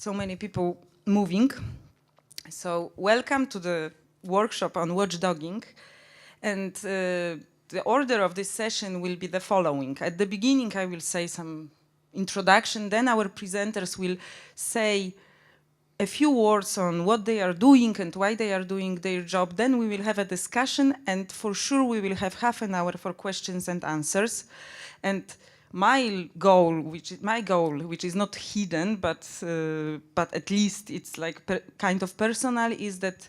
so many people moving. So welcome to the workshop on watchdogging. And the order of this session will be the following. At the beginning, I will say some introduction, then our presenters will say a few words on what they are doing and why they are doing their job. Then we will have a discussion, and for sure we will have half an hour for questions and answers. And my goal, which is not hidden, but at least it's like kind of personal, is that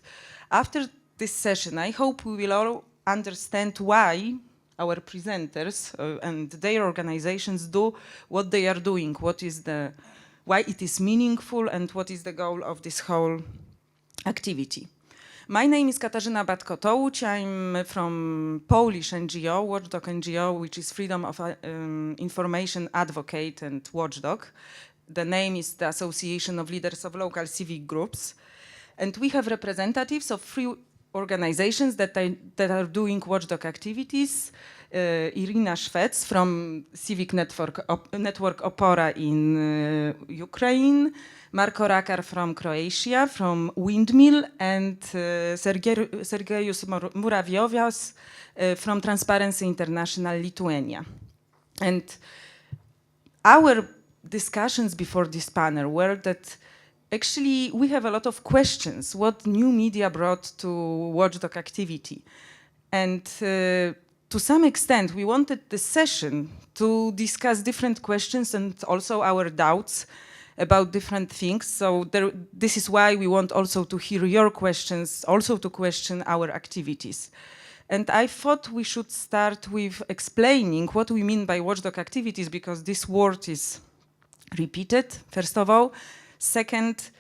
after this session, I hope we will all understand why our presenters and their organizations do what they are doing, why it is meaningful, and what is the goal of this whole activity. My name is Katarzyna Batko-Tołuć. I'm from Polish NGO, Watchdog NGO, which is Freedom of Information Advocate and Watchdog. The name is the Association of Leaders of Local Civic Groups. And we have representatives of three organizations that are doing watchdog activities. Irina Szwec from Civic Network Opora in Ukraine, Marko Rakar from Croatia, from Windmill, and Sergejus Muraviovias from Transparency International Lithuania. And our discussions before this panel were that actually we have a lot of questions, what new media brought to watchdog activity. And to some extent, we wanted the session to discuss different questions and also our doubts about different things. So this is why we want also to hear your questions, also to question our activities. And I thought we should start with explaining what we mean by watchdog activities, because this word is repeated, first of all. Second,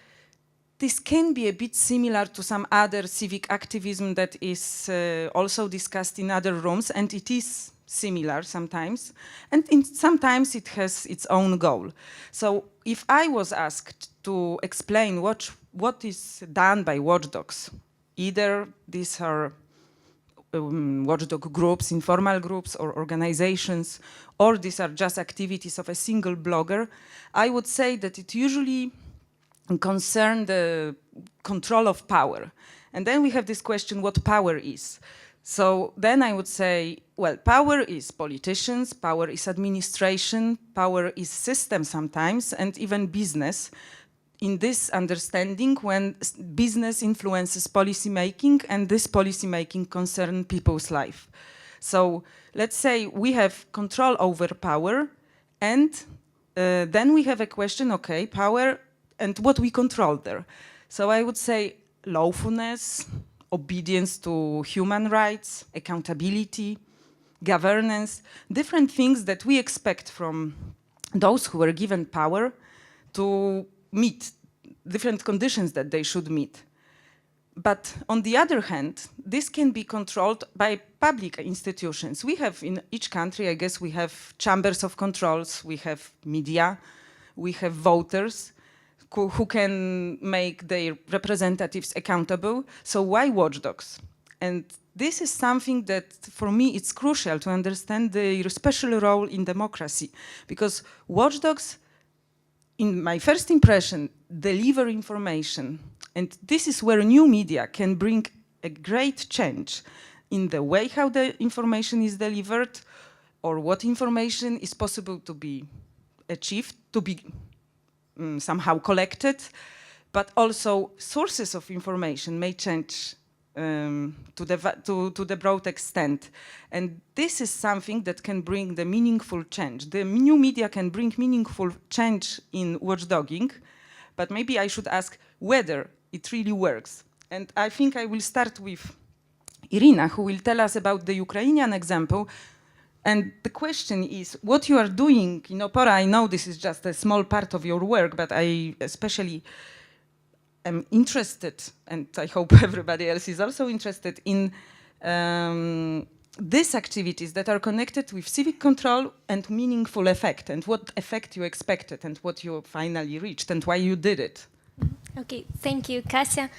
this can be a bit similar to some other civic activism that is also discussed in other rooms, and it is similar sometimes, and sometimes it has its own goal. So if I was asked to explain what is done by watchdogs, either these are watchdog groups, informal groups or organizations, or these are just activities of a single blogger, I would say that it usually concern the control of power. And then we have this question, what power is? So then I would say, well, power is politicians, power is administration, power is system sometimes, and even business. In this understanding, when business influences policy making, and this policy making concerns people's life. So let's say we have control over power, and then we have a question, okay, power, and what we control there. So I would say lawfulness, obedience to human rights, accountability, governance, different things that we expect from those who were given power to meet, different conditions that they should meet. But on the other hand, this can be controlled by public institutions. We have in each country, I guess we have chambers of controls, we have media, we have voters, who can make their representatives accountable. So why watchdogs? And this is something that, for me, it's crucial to understand their special role in democracy. Because watchdogs, in my first impression, deliver information. And this is where new media can bring a great change in the way how the information is delivered, or what information is possible to be achieved, to be somehow collected, but also sources of information may change to the broad extent. And this is something that can bring the meaningful change. The new media can bring meaningful change in watchdogging, but maybe I should ask whether it really works. And I think I will start with Irina, who will tell us about the Ukrainian example. And the question is, what you are doing in Opora, I know this is just a small part of your work, but I especially am interested, and I hope everybody else is also interested, in these activities that are connected with civic control and meaningful effect, and what effect you expected, and what you finally reached, and why you did it. Okay, thank you, Kasia.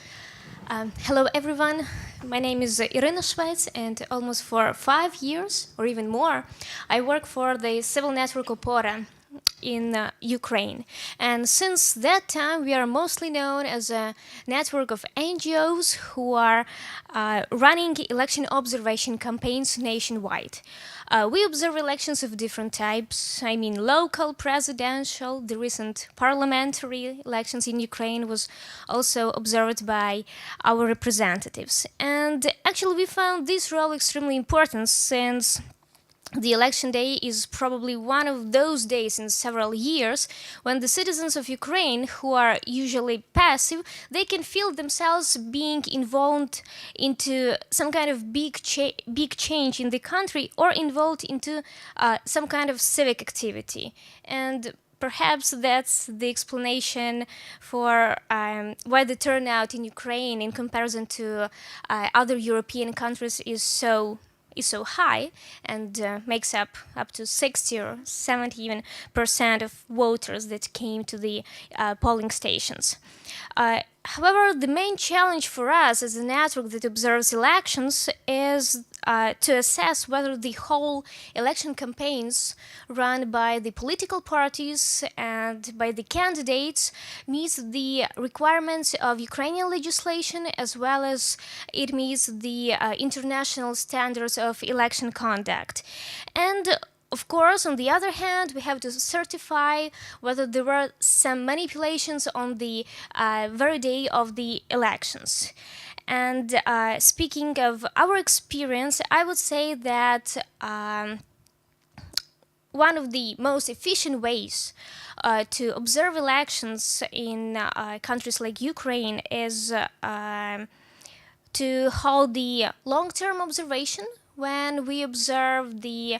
Hello, everyone. My name is Irina Szwec, and almost for 5 years, or even more, I work for the civil network Opora. in Ukraine. And since that time, we are mostly known as a network of NGOs who are running election observation campaigns nationwide. We observe elections of different types. I mean, local, presidential. The recent parliamentary elections in Ukraine was also observed by our representatives. And actually, we found this role extremely important since the election day is probably one of those days in several years when the citizens of Ukraine, who are usually passive, they can feel themselves being involved into some kind of big change in the country, or involved into some kind of civic activity. And perhaps that's the explanation for why the turnout in Ukraine, in comparison to other European countries, is so high, and makes up to 60 or 70 even percent of voters that came to the polling stations. However, the main challenge for us as a network that observes elections is to assess whether the whole election campaigns run by the political parties and by the candidates meets the requirements of Ukrainian legislation, as well as it meets the international standards of election conduct. And of course, on the other hand, we have to certify whether there were some manipulations on the very day of the elections. And speaking of our experience, I would say that one of the most efficient ways to observe elections in countries like Ukraine is to hold the long-term observation, when we observe the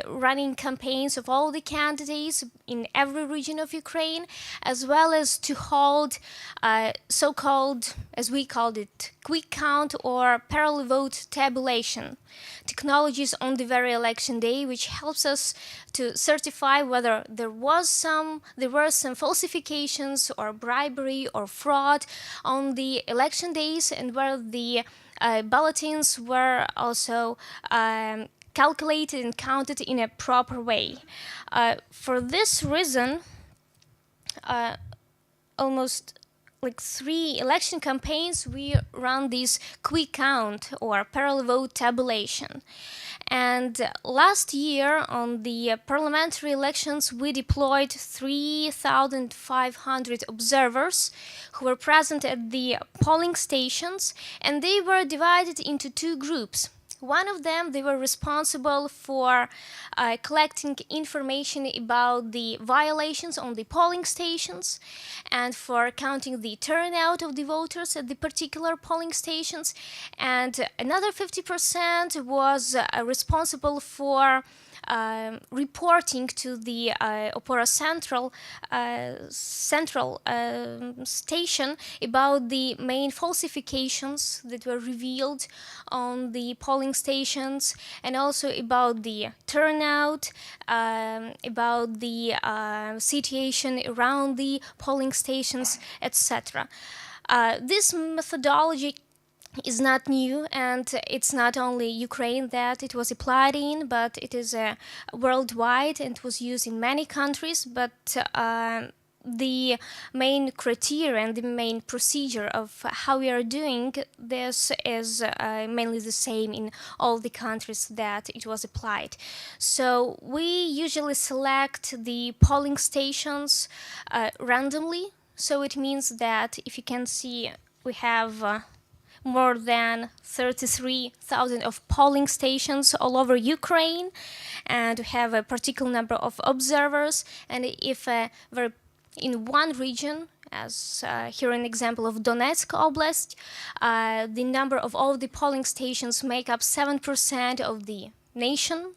running campaigns of all the candidates in every region of Ukraine, as well as to hold so-called, as we called it, quick count or parallel vote tabulation technologies on the very election day, which helps us to certify whether there were some falsifications or bribery or fraud on the election days, and where the bulletins were also calculated and counted in a proper way. For this reason, almost like 3 election campaigns, we run this quick count or parallel vote tabulation. And last year, on the parliamentary elections, we deployed 3,500 observers who were present at the polling stations, and they were divided into 2 groups. One of them, they were responsible for collecting information about the violations on the polling stations and for counting the turnout of the voters at the particular polling stations. And another 50% was responsible for reporting to the Opora Central station about the main falsifications that were revealed on the polling stations, and also about the turnout, about the situation around the polling stations, etc. This methodology is not new, and it's not only Ukraine that it was applied in, but it is worldwide and was used in many countries. But the main criteria and the main procedure of how we are doing this is mainly the same in all the countries that it was applied. So we usually select the polling stations randomly. So it means that, if you can see, we have more than 33,000 of polling stations all over Ukraine, and we have a particular number of observers. And if we're in one region, as here an example of Donetsk Oblast, the number of all the polling stations make up 7% of the national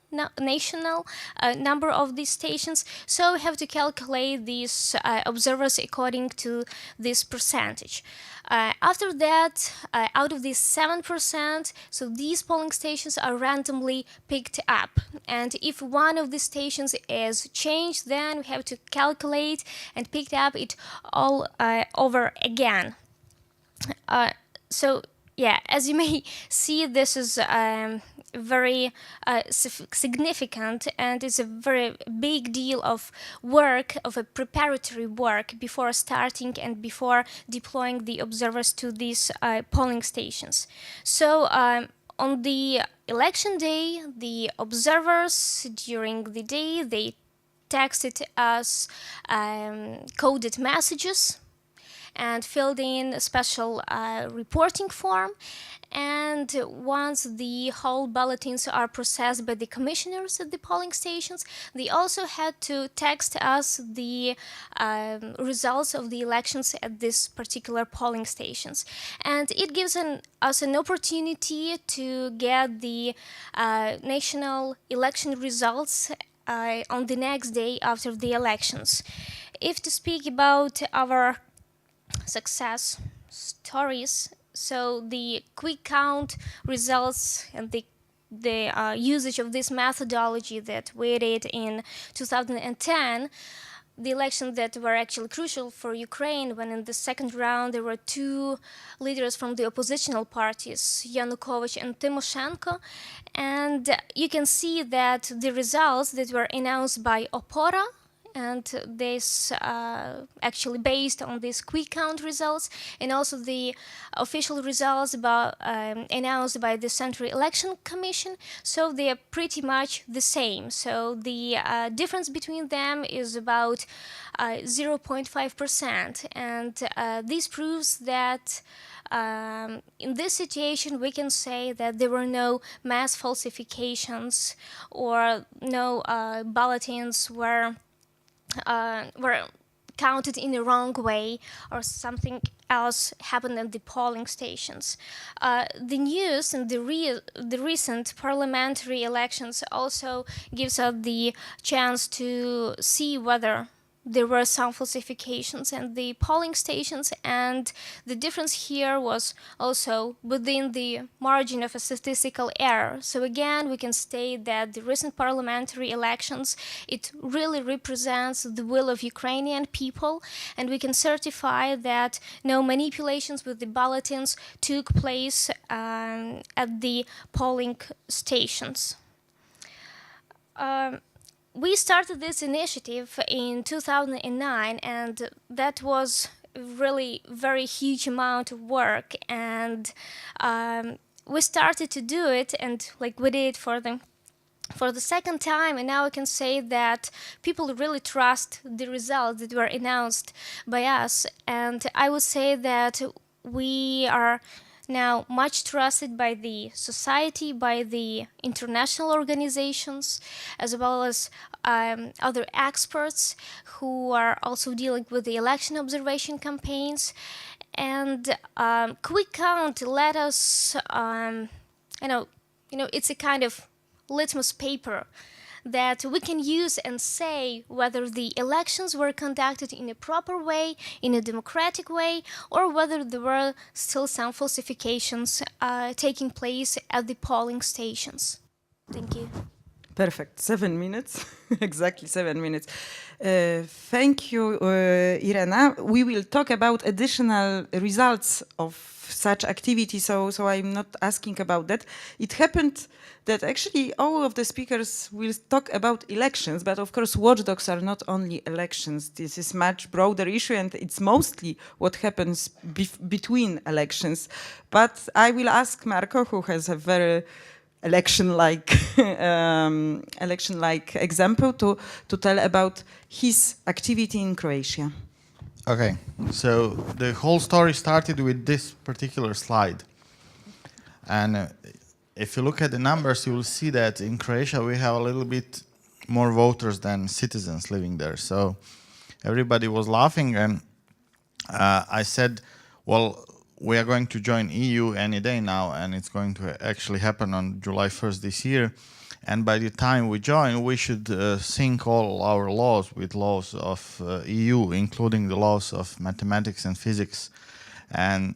number of these stations. So we have to calculate these observers according to this percentage. After that, out of these 7%, so these polling stations are randomly picked up. And if one of the stations is changed, then we have to calculate and pick up it all over again. So Yeah, as you may see, this is very significant, and it's a very big deal of work, of a preparatory work before starting and before deploying the observers to these polling stations. So on the election day, the observers during the day, they texted us coded messages and filled in a special reporting form. And once the whole bulletins are processed by the commissioners at the polling stations, they also had to text us the results of the elections at this particular polling stations. And it gives us an opportunity to get the national election results on the next day after the elections. If to speak about our success stories, so the quick count results and the usage of this methodology that we did in 2010, the elections that were actually crucial for Ukraine, when in the second round there were two leaders from the oppositional parties, Yanukovych and Tymoshenko, and you can see that the results that were announced by Opora, and this actually based on these quick count results, and also the official results announced by the Central Election Commission, so they are pretty much the same. So the difference between them is about 0.5%, and this proves that in this situation we can say that there were no mass falsifications or no bulletins were counted in the wrong way or something else happened at the polling stations. The news and the recent parliamentary elections also gives us the chance to see whether there were some falsifications at the polling stations, and the difference here was also within the margin of a statistical error. So again, we can state that the recent parliamentary elections, it really represents the will of Ukrainian people, and we can certify that no manipulations with the bulletins took place at the polling stations. We started this initiative in 2009, and that was really very huge amount of work, and we started to do it, and like we did for the second time, and now I can say that people really trust the results that were announced by us, and I would say that we are now much trusted by the society, by the international organizations, as well as other experts who are also dealing with the election observation campaigns. And quick count let us, it's a kind of litmus paper that we can use and say whether the elections were conducted in a proper way, in a democratic way, or whether there were still some falsifications taking place at the polling stations. Thank you. Perfect. 7 minutes. Exactly 7 minutes. Thank you, Irena. We will talk about additional results of such activity, so I'm not asking about that. It happened that actually all of the speakers will talk about elections, but of course watchdogs are not only elections. This is much broader issue, and it's mostly what happens between elections. But I will ask Marco, who has a very election-like example, to tell about his activity in Croatia. Okay, so the whole story started with this particular slide. And if you look at the numbers, you will see that in Croatia we have a little bit more voters than citizens living there. So everybody was laughing, and I said, well, we are going to join EU any day now, and it's going to actually happen on July 1st this year. And by the time we join, we should sync all our laws with laws of EU, including the laws of mathematics and physics. And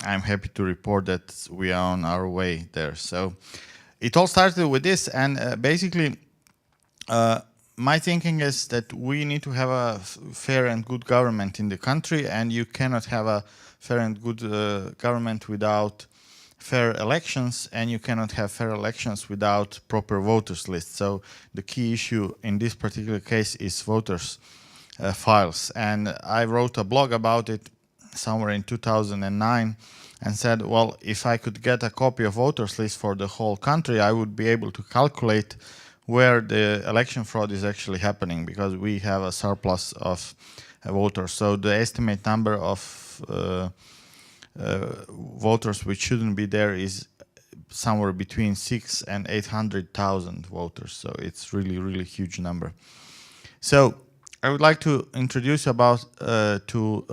I'm happy to report that we are on our way there. So it all started with this, and basically my thinking is that we need to have a fair and good government in the country, and you cannot have a fair and good government without fair elections, and you cannot have fair elections without proper voters list. So the key issue in this particular case is voters files. And I wrote a blog about it somewhere in 2009 and said, well, if I could get a copy of voters list for the whole country, I would be able to calculate where the election fraud is actually happening, because we have a surplus of voters. So the estimate number of voters which shouldn't be there is somewhere between 600,000 and 800,000 voters. So it's really huge number. So I would like to introduce about to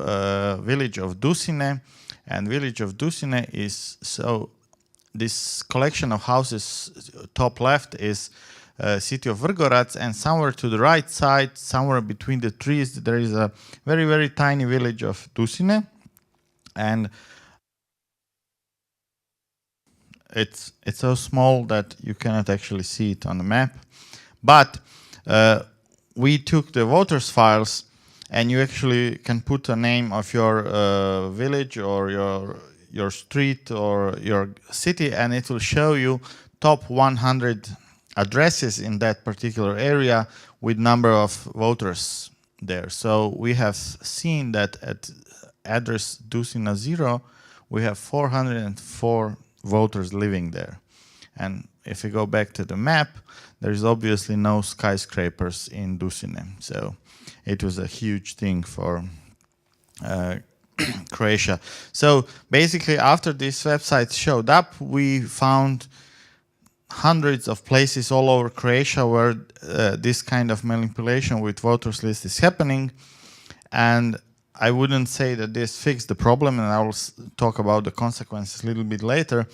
village of Dusine. And village of Dusine is, so this collection of houses, top left is city of Vrgorac, and somewhere to the right side, somewhere between the trees, there is a very tiny village of Dusine. And it's so small that you cannot actually see it on the map. But we took the voters files, and you actually can put a name of your village or your street or your city, and it will show you top 100 addresses in that particular area with number of voters there. So we have seen that at address Dusina 0, we have 404 voters living there. And if we go back to the map, there's obviously no skyscrapers in Dusine. So it was a huge thing for Croatia. So basically, after this website showed up, we found hundreds of places all over Croatia where this kind of manipulation with voters list is happening. And I wouldn't say that this fixed the problem, and I will talk about the consequences a little bit later,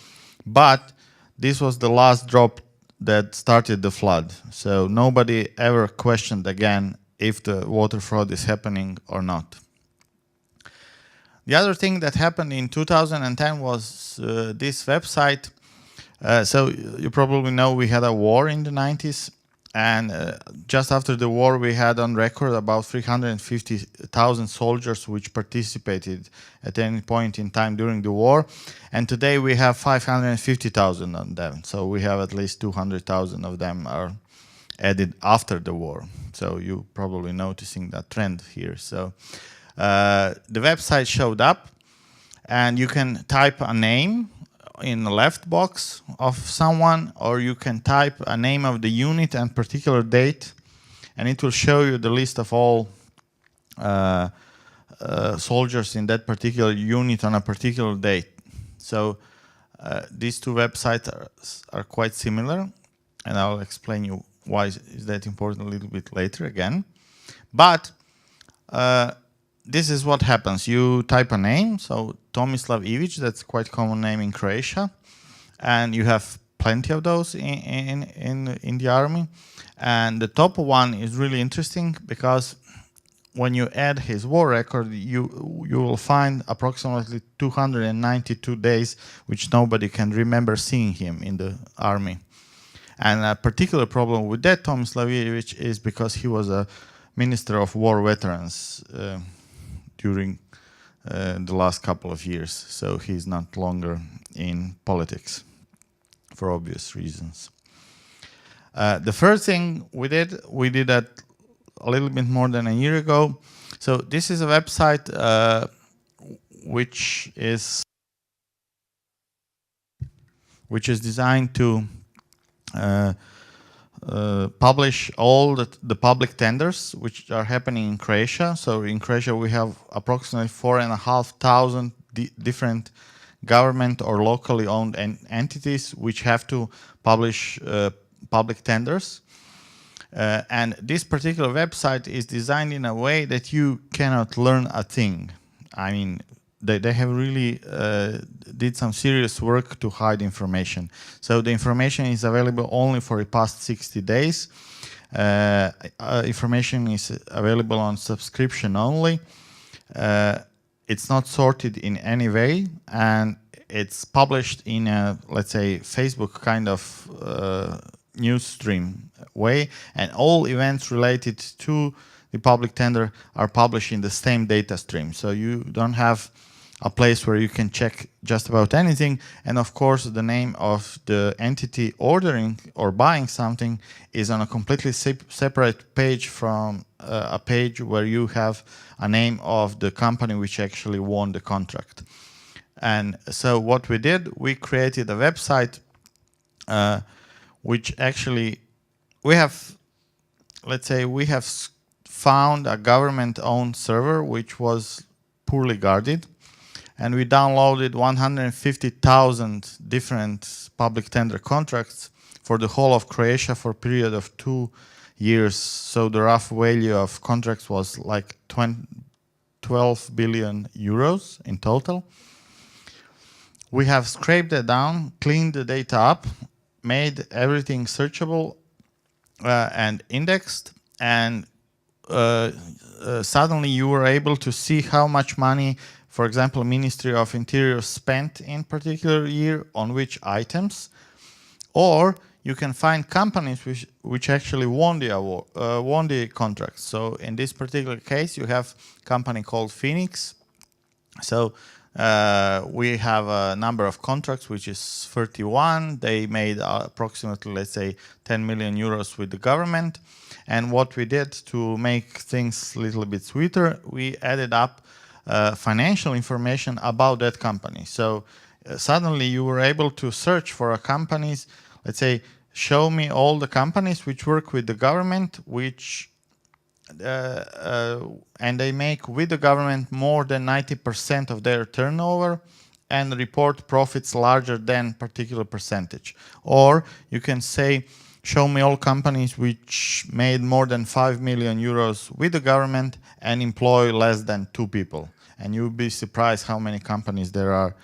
but this was the last drop that started the flood. So nobody ever questioned again if the voter fraud is happening or not. The other thing that happened in 2010 was this website. So you probably know we had a war in the 90s, and just after the war we had on record about 350,000 soldiers which participated at any point in time during the war, and today we have 550,000 on them. So we have at least 200,000 of them are added after the war. So you probably noticing that trend here. So the website showed up, and you can type a name in the left box of someone, or you can type a name of the unit and particular date, and it will show you the list of all soldiers in that particular unit on a particular date. So these two websites are quite similar, and I'll explain you why is that important a little bit later again. But this is what happens. You type a name, so Tomislav Ivic, that's quite common name in Croatia, and you have plenty of those in the army. And the top one is really interesting because when you add his war record, you will find approximately 292 days which nobody can remember seeing him in the army. And a particular problem with that Tomislav Ivic is because he was a Minister of War Veterans during the last couple of years, so he's not longer in politics for obvious reasons. The first thing we did that a little bit more than a year ago. So this is a website which is designed to publish all the public tenders which are happening in Croatia. So in Croatia we have approximately 4,500 different government or locally owned entities which have to publish public tenders. And this particular website is designed in a way that you cannot learn a thing. I mean, they have really did some serious work to hide information. So the information is available only for the past 60 days. Information is available on subscription only. It's not sorted in any way, and it's published in a, let's say, Facebook kind of news stream way, and all events related to the public tender are published in the same data stream. So you don't have a place where you can check just about anything. And of course, the name of the entity ordering or buying something is on a completely separate page from a page where you have a name of the company which actually won the contract. And so what we did, we created a website which actually, we have, let's say, we have found a government-owned server which was poorly guarded, and we downloaded 150,000 different public tender contracts for the whole of Croatia for a period of 2 years. So the rough value of contracts was like 12 billion euros in total. We have scraped it down, cleaned the data up, made everything searchable and indexed, and suddenly you were able to see how much money, for example, Ministry of Interior spent in particular year on which items, or you can find companies which actually won the award, won the contract. So in this particular case, you have a company called Phoenix. So we have a number of contracts, which is 31. They made approximately, let's say, 10 million euros with the government. And what we did to make things a little bit sweeter, we added up financial information about that company. So suddenly you were able to search for a company's, let's say, show me all the companies which work with the government, which and they make with the government more than 90% of their turnover and report profits larger than particular percentage. Or you can say, show me all companies which made more than 5 million euros with the government and employ less than 2 people. And you'll be surprised how many companies there are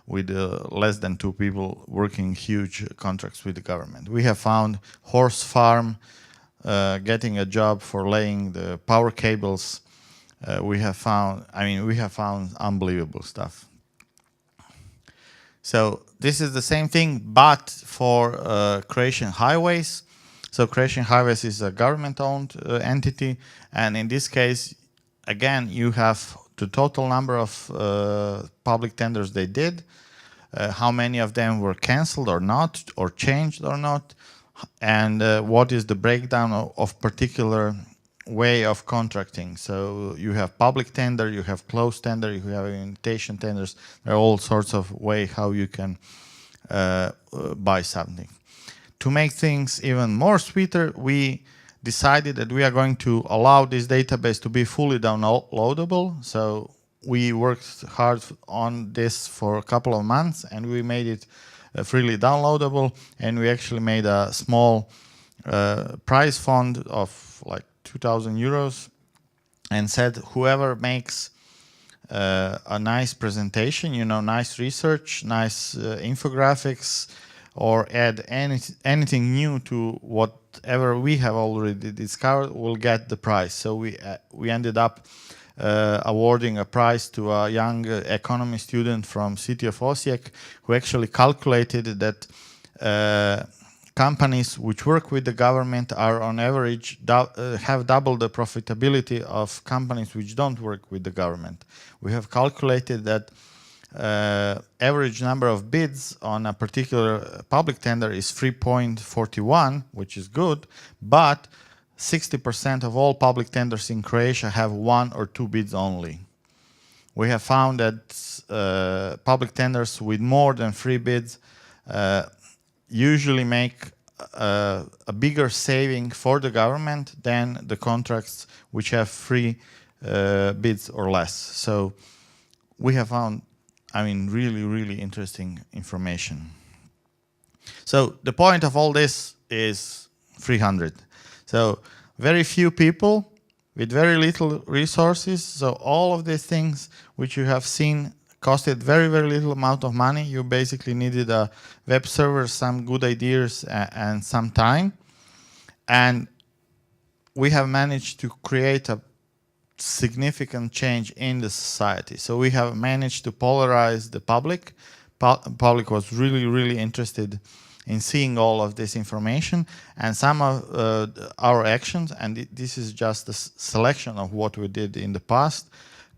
with less than 2 people working huge contracts with the government. We have found horse farm, getting a job for laying the power cables. We have found unbelievable stuff. So this is the same thing, but for Croatian Highways. So Croatian Highways is a government-owned entity, and in this case, again, you have the total number of public tenders they did, how many of them were cancelled or not, or changed or not, and what is the breakdown of particular way of contracting. So you have public tender, you have closed tender, you have invitation tenders. There are all sorts of way how you can buy something. To make things even more sweeter, we decided that we are going to allow this database to be fully downloadable. So we worked hard on this for a couple of months, and we made it freely downloadable, and we actually made a small prize fund of like 2,000 euros and said whoever makes a nice presentation, you know, nice research, nice infographics, or add anything new to whatever we have already discovered will get the prize. So we ended up awarding a prize to a young economy student from city of Osijek, who actually calculated that companies which work with the government are on average have double the profitability of companies which don't work with the government. We have calculated that average number of bids on a particular public tender is 3.41, which is good, but 60% of all public tenders in Croatia have 1 or 2 bids only. We have found that public tenders with more than 3 bids usually make a bigger saving for the government than the contracts which have 3 bids or less. So we have found, really, really interesting information. So the point of all this is 300. So very few people with very little resources. So all of these things which you have seen costed very, very little amount of money. You basically needed a web server, some good ideas, and some time. And we have managed to create a significant change in the society. So we have managed to polarize the public. Public was really, really interested in seeing all of this information, and some of our actions, and this is just a selection of what we did in the past,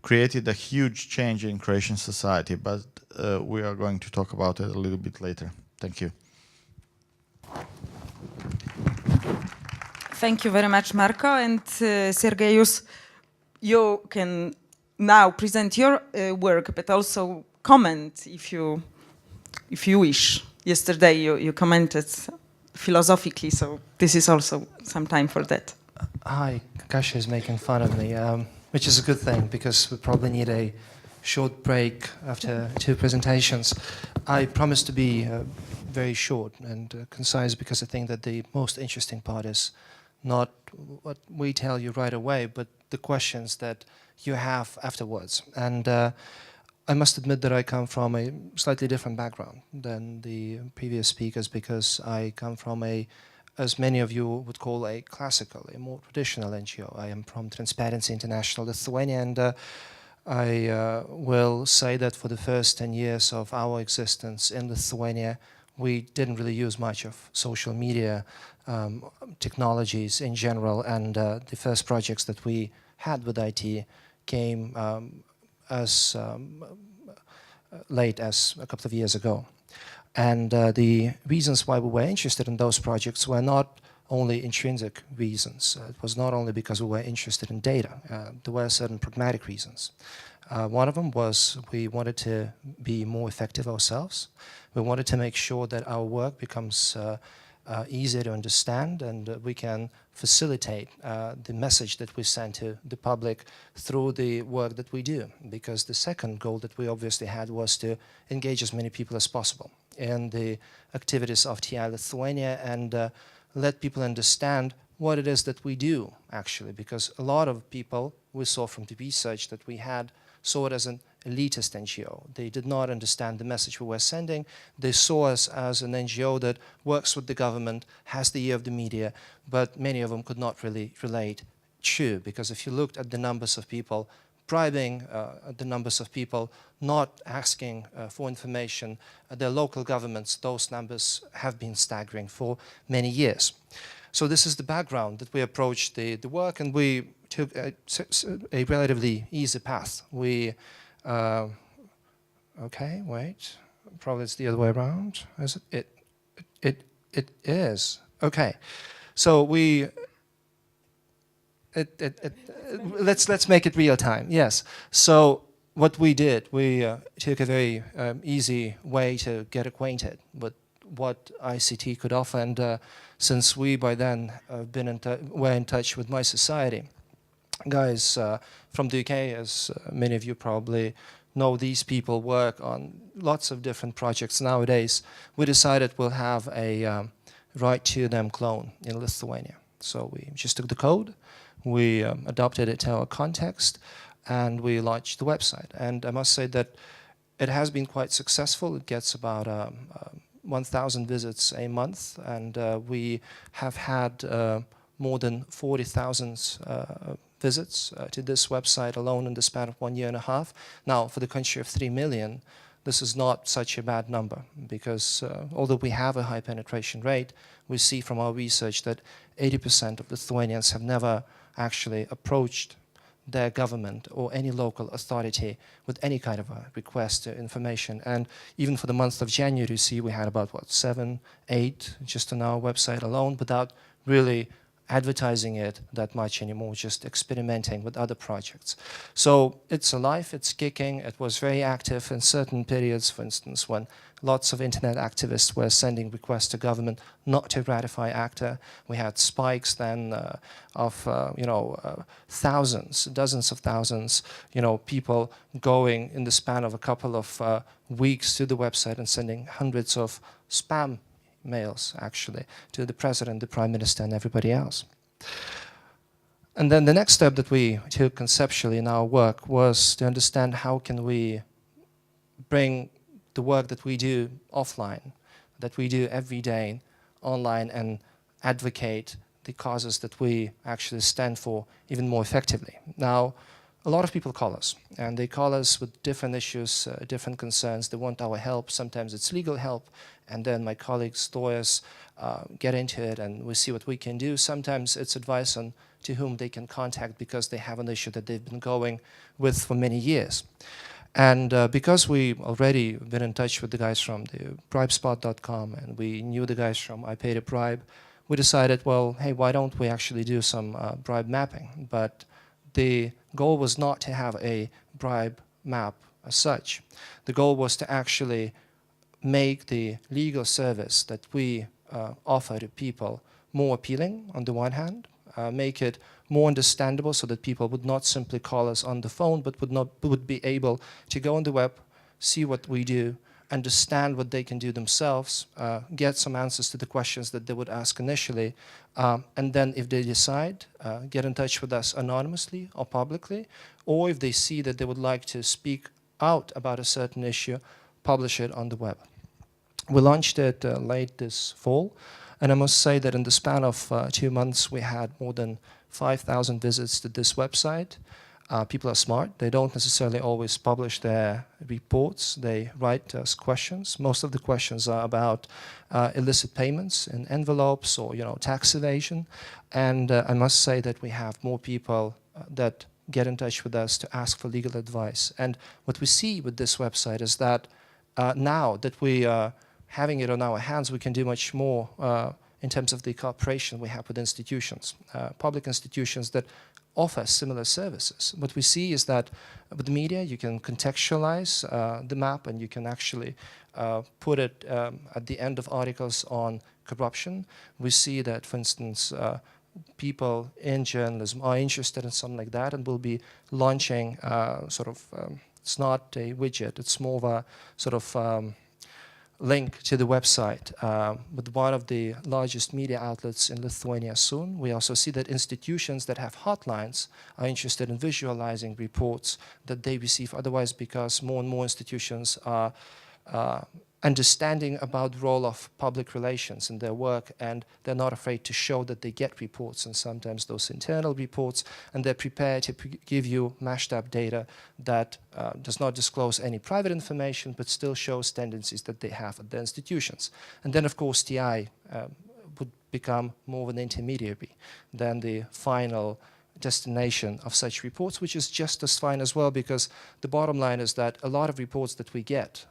created a huge change in Croatian society, but we are going to talk about it a little bit later. Thank you. Thank you very much, Marko. And Sergejus, you can now present your work, but also comment if you wish. Yesterday you commented philosophically, so this is also some time for that. Hi, Kasia is making fun of me, which is a good thing because we probably need a short break after 2 presentations. I promise to be very short and concise because I think that the most interesting part is not what we tell you right away, but the questions that you have afterwards. And I must admit that I come from a slightly different background than the previous speakers because I come from as many of you would call a classical, a more traditional NGO. I am from Transparency International Lithuania, and I will say that for the first 10 years of our existence in Lithuania, we didn't really use much of social media technologies in general, and the first projects that we had with IT came as late as a couple of years ago. And the reasons why we were interested in those projects were not only intrinsic reasons. It was not only because we were interested in data. There were certain pragmatic reasons. One of them was we wanted to be more effective ourselves. We wanted to make sure that our work becomes easier to understand and we can facilitate the message that we send to the public through the work that we do. Because the second goal that we obviously had was to engage as many people as possible in the activities of TI Lithuania and let people understand what it is that we do, actually. Because a lot of people, we saw from the research that we had, saw it as an elitist NGO. They did not understand the message we were sending. They saw us as an NGO that works with the government, has the ear of the media, but many of them could not really relate. True, because if you looked at the numbers of people bribing, the numbers of people not asking for information, their local governments, those numbers have been staggering for many years. So this is the background that we approached the work, and we took a relatively easy path. We okay, wait. Probably it's the other way around. Is it? It is. Okay. So we. Let's make it real time. Yes. So what we did, we took a very easy way to get acquainted with what ICT could offer, and since we by then were in touch with My Society, guys from the UK, as many of you probably know, these people work on lots of different projects nowadays. We decided we'll have a Write to Them clone in Lithuania. So we just took the code, we adapted it to our context, and we launched the website. And I must say that it has been quite successful. It gets about 1,000 visits a month, and we have had more than 40,000 visits to this website alone in the span of 1.5 years. Now, for the country of 3 million, this is not such a bad number, because although we have a high penetration rate, we see from our research that 80% of Lithuanians have never actually approached their government or any local authority with any kind of a request to information. And even for the month of January, you see we had about, what, 7, 8 just on our website alone, without really advertising it that much anymore, just experimenting with other projects. So it's alive, it's kicking. It was very active in certain periods, for instance, when lots of internet activists were sending requests to government not to ratify ACTA. We had spikes then of thousands, dozens of thousands, people going in the span of a couple of weeks to the website and sending hundreds of spam mails, actually, to the president, the prime minister, and everybody else. And then the next step that we took conceptually in our work was to understand how can we bring the work that we do offline, that we do every day online, and advocate the causes that we actually stand for even more effectively. Now, a lot of people call us, and they call us with different issues, different concerns. They want our help. Sometimes it's legal help, and then my colleagues, lawyers, get into it, and we see what we can do. Sometimes it's advice on to whom they can contact because they have an issue that they've been going with for many years. And because we already been in touch with the guys from the bribespot.com and we knew the guys from I Paid a Bribe, we decided, well, hey, why don't we actually do some bribe mapping? But the goal was not to have a bribe map as such. The goal was to actually make the legal service that we offer to people more appealing on the one hand, make it more understandable so that people would not simply call us on the phone, but would be able to go on the web, see what we do, understand what they can do themselves, get some answers to the questions that they would ask initially, and then if they decide, get in touch with us anonymously or publicly, or if they see that they would like to speak out about a certain issue, publish it on the web. We launched it late this fall, and I must say that in the span of 2 months we had more than 5,000 visits to this website. People are smart. They don't necessarily always publish their reports. They write us questions. Most of the questions are about illicit payments in envelopes or tax evasion. And I must say that we have more people that get in touch with us to ask for legal advice. And what we see with this website is that now that we are having it on our hands, we can do much more in terms of the cooperation we have with institutions, public institutions that offer similar services. What we see is that with the media, you can contextualize the map and you can actually put it at the end of articles on corruption. We see that, for instance, people in journalism are interested in something like that, and we'll be launching it's not a widget, it's more of a sort of link to the website with one of the largest media outlets in Lithuania soon. We also see that institutions that have hotlines are interested in visualizing reports that they receive otherwise, because more and more institutions are understanding about the role of public relations in their work, and they're not afraid to show that they get reports, and sometimes those internal reports, and they're prepared to give you mashed up data that does not disclose any private information but still shows tendencies that they have at their institutions. And then of course TI would become more of an intermediary than the final destination of such reports, which is just as fine as well, because the bottom line is that a lot of reports that we get,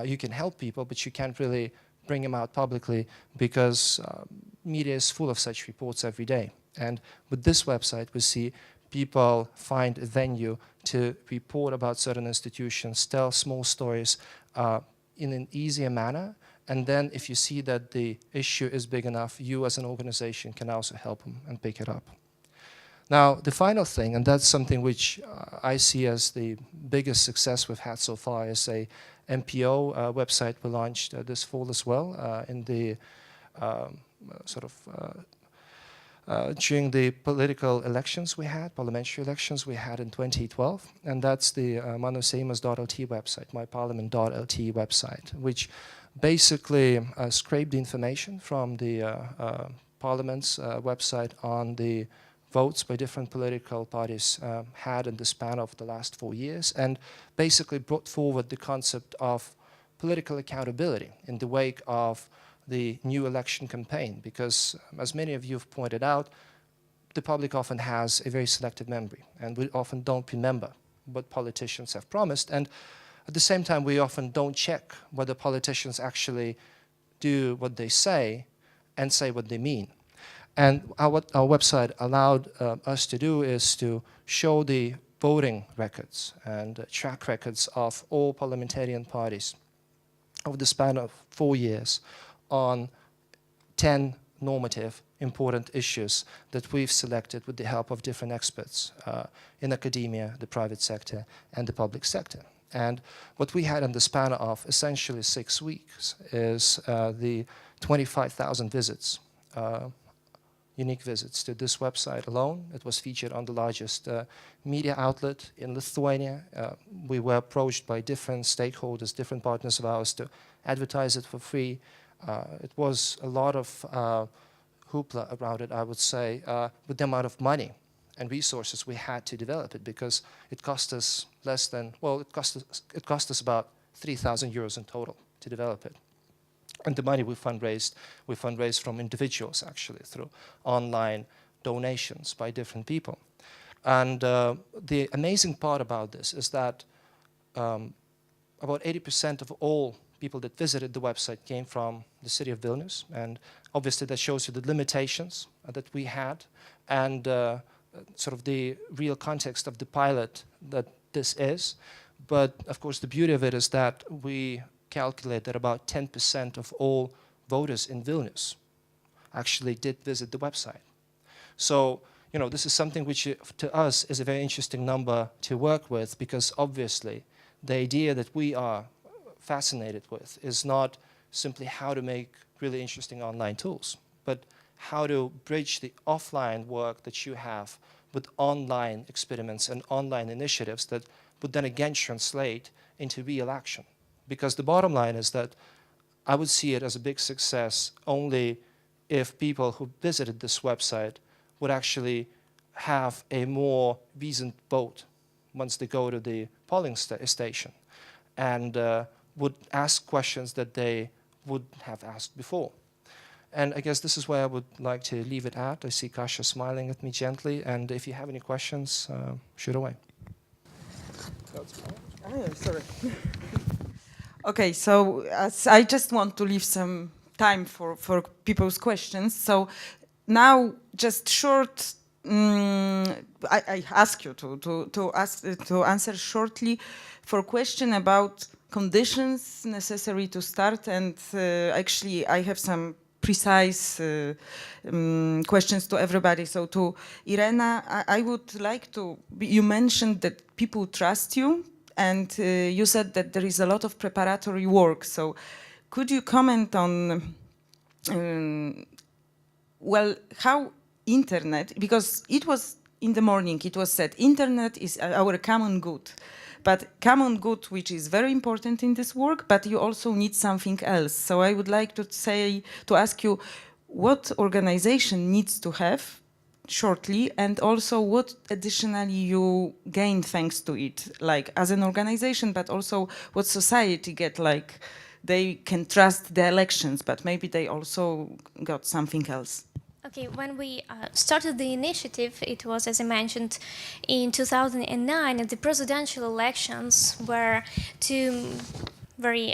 you can help people, but you can't really bring them out publicly because media is full of such reports every day. And with this website, we see people find a venue to report about certain institutions, tell small stories in an easier manner. And then if you see that the issue is big enough, you as an organization can also help them and pick it up. Now, the final thing, and that's something which I see as the biggest success we've had so far, is a MPO website we launched this fall as well in the during the political elections we had, parliamentary elections we had in 2012, and that's the manoseimas.lt website, myparliament.lt website, which basically scraped the information from the Parliament's website on the votes by different political parties had in the span of the last 4 years, and basically brought forward the concept of political accountability in the wake of the new election campaign. Because, as many of you have pointed out, the public often has a very selective memory, and we often don't remember what politicians have promised, and at the same time we often don't check whether politicians actually do what they say and say what they mean. And what our website allowed us to do is to show the voting records and track records of all parliamentarian parties over the span of 4 years on 10 normative important issues that we've selected with the help of different experts in academia, the private sector, and the public sector. And what we had in the span of essentially 6 weeks is the 25,000 visits, unique visits to this website alone. It was featured on the largest media outlet in Lithuania. We were approached by different stakeholders, different partners of ours, to advertise it for free. It was a lot of hoopla around it, I would say, with the amount of money and resources we had to develop it, because it cost us less than, well, it cost us about 3,000 euros in total to develop it. And the money we fundraised from individuals, actually, through online donations by different people. And the amazing part about this is that about 80% of all people that visited the website came from the city of Vilnius. And obviously that shows you the limitations that we had and sort of the real context of the pilot that this is. But of course the beauty of it is that we calculate that about 10% of all voters in Vilnius actually did visit the website. So, you know, this is something which to us is a very interesting number to work with, because obviously the idea that we are fascinated with is not simply how to make really interesting online tools, but how to bridge the offline work that you have with online experiments and online initiatives that would then again translate into real action. Because the bottom line is that I would see it as a big success only if people who visited this website would actually have a more reasoned vote once they go to the polling station and would ask questions that they would have asked before. And I guess this is where I would like to leave it at. I see Kasia smiling at me gently, and if you have any questions, shoot away. Sorry. Okay, so I just want to leave some time for people's questions. So now, just short. I ask you to answer shortly for question about conditions necessary to start, and actually I have some precise questions to everybody. So to Irena, I would like to. You mentioned that people trust you, and you said that there is a lot of preparatory work. So could you comment on well, how internet, because it was in the morning, it was said internet is our common good, but common good which is very important in this work, but you also need something else. So I would like to ask you what organization needs to have shortly, and also what additionally you gain thanks to it, like as an organization, but also what society get, like they can trust the elections, but maybe they also got something else. Okay, when we started the initiative, it was, as I mentioned, in 2009, and the presidential elections were two very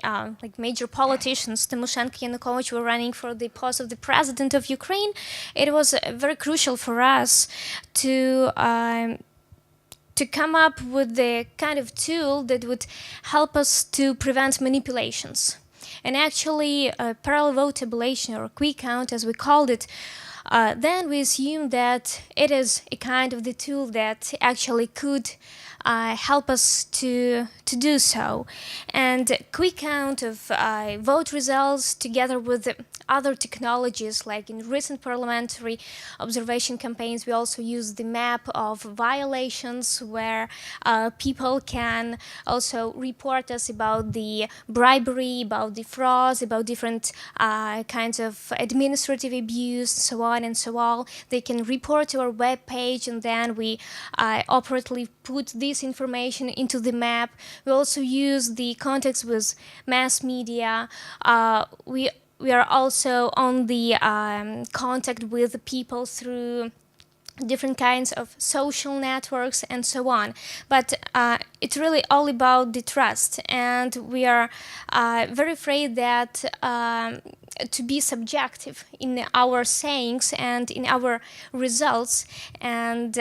major politicians, Tymoshenko and Yanukovych, were running for the post of the president of Ukraine. It was very crucial for us to come up with the kind of tool that would help us to prevent manipulations. And actually, parallel vote tabulation, or quick count as we called it, then we assume that it is a kind of the tool that actually could help us to do so. And quick count of vote results together with other technologies, like in recent parliamentary observation campaigns, we also use the map of violations, where people can also report us about the bribery, about the frauds, about different kinds of administrative abuse, so on and so on. They can report to our web page, and then we operatively put this information into the map. We also use the contacts with mass media. We are also on the contact with people through different kinds of social networks and so on. But it's really all about the trust, and we are very afraid that to be subjective in our sayings and in our results, and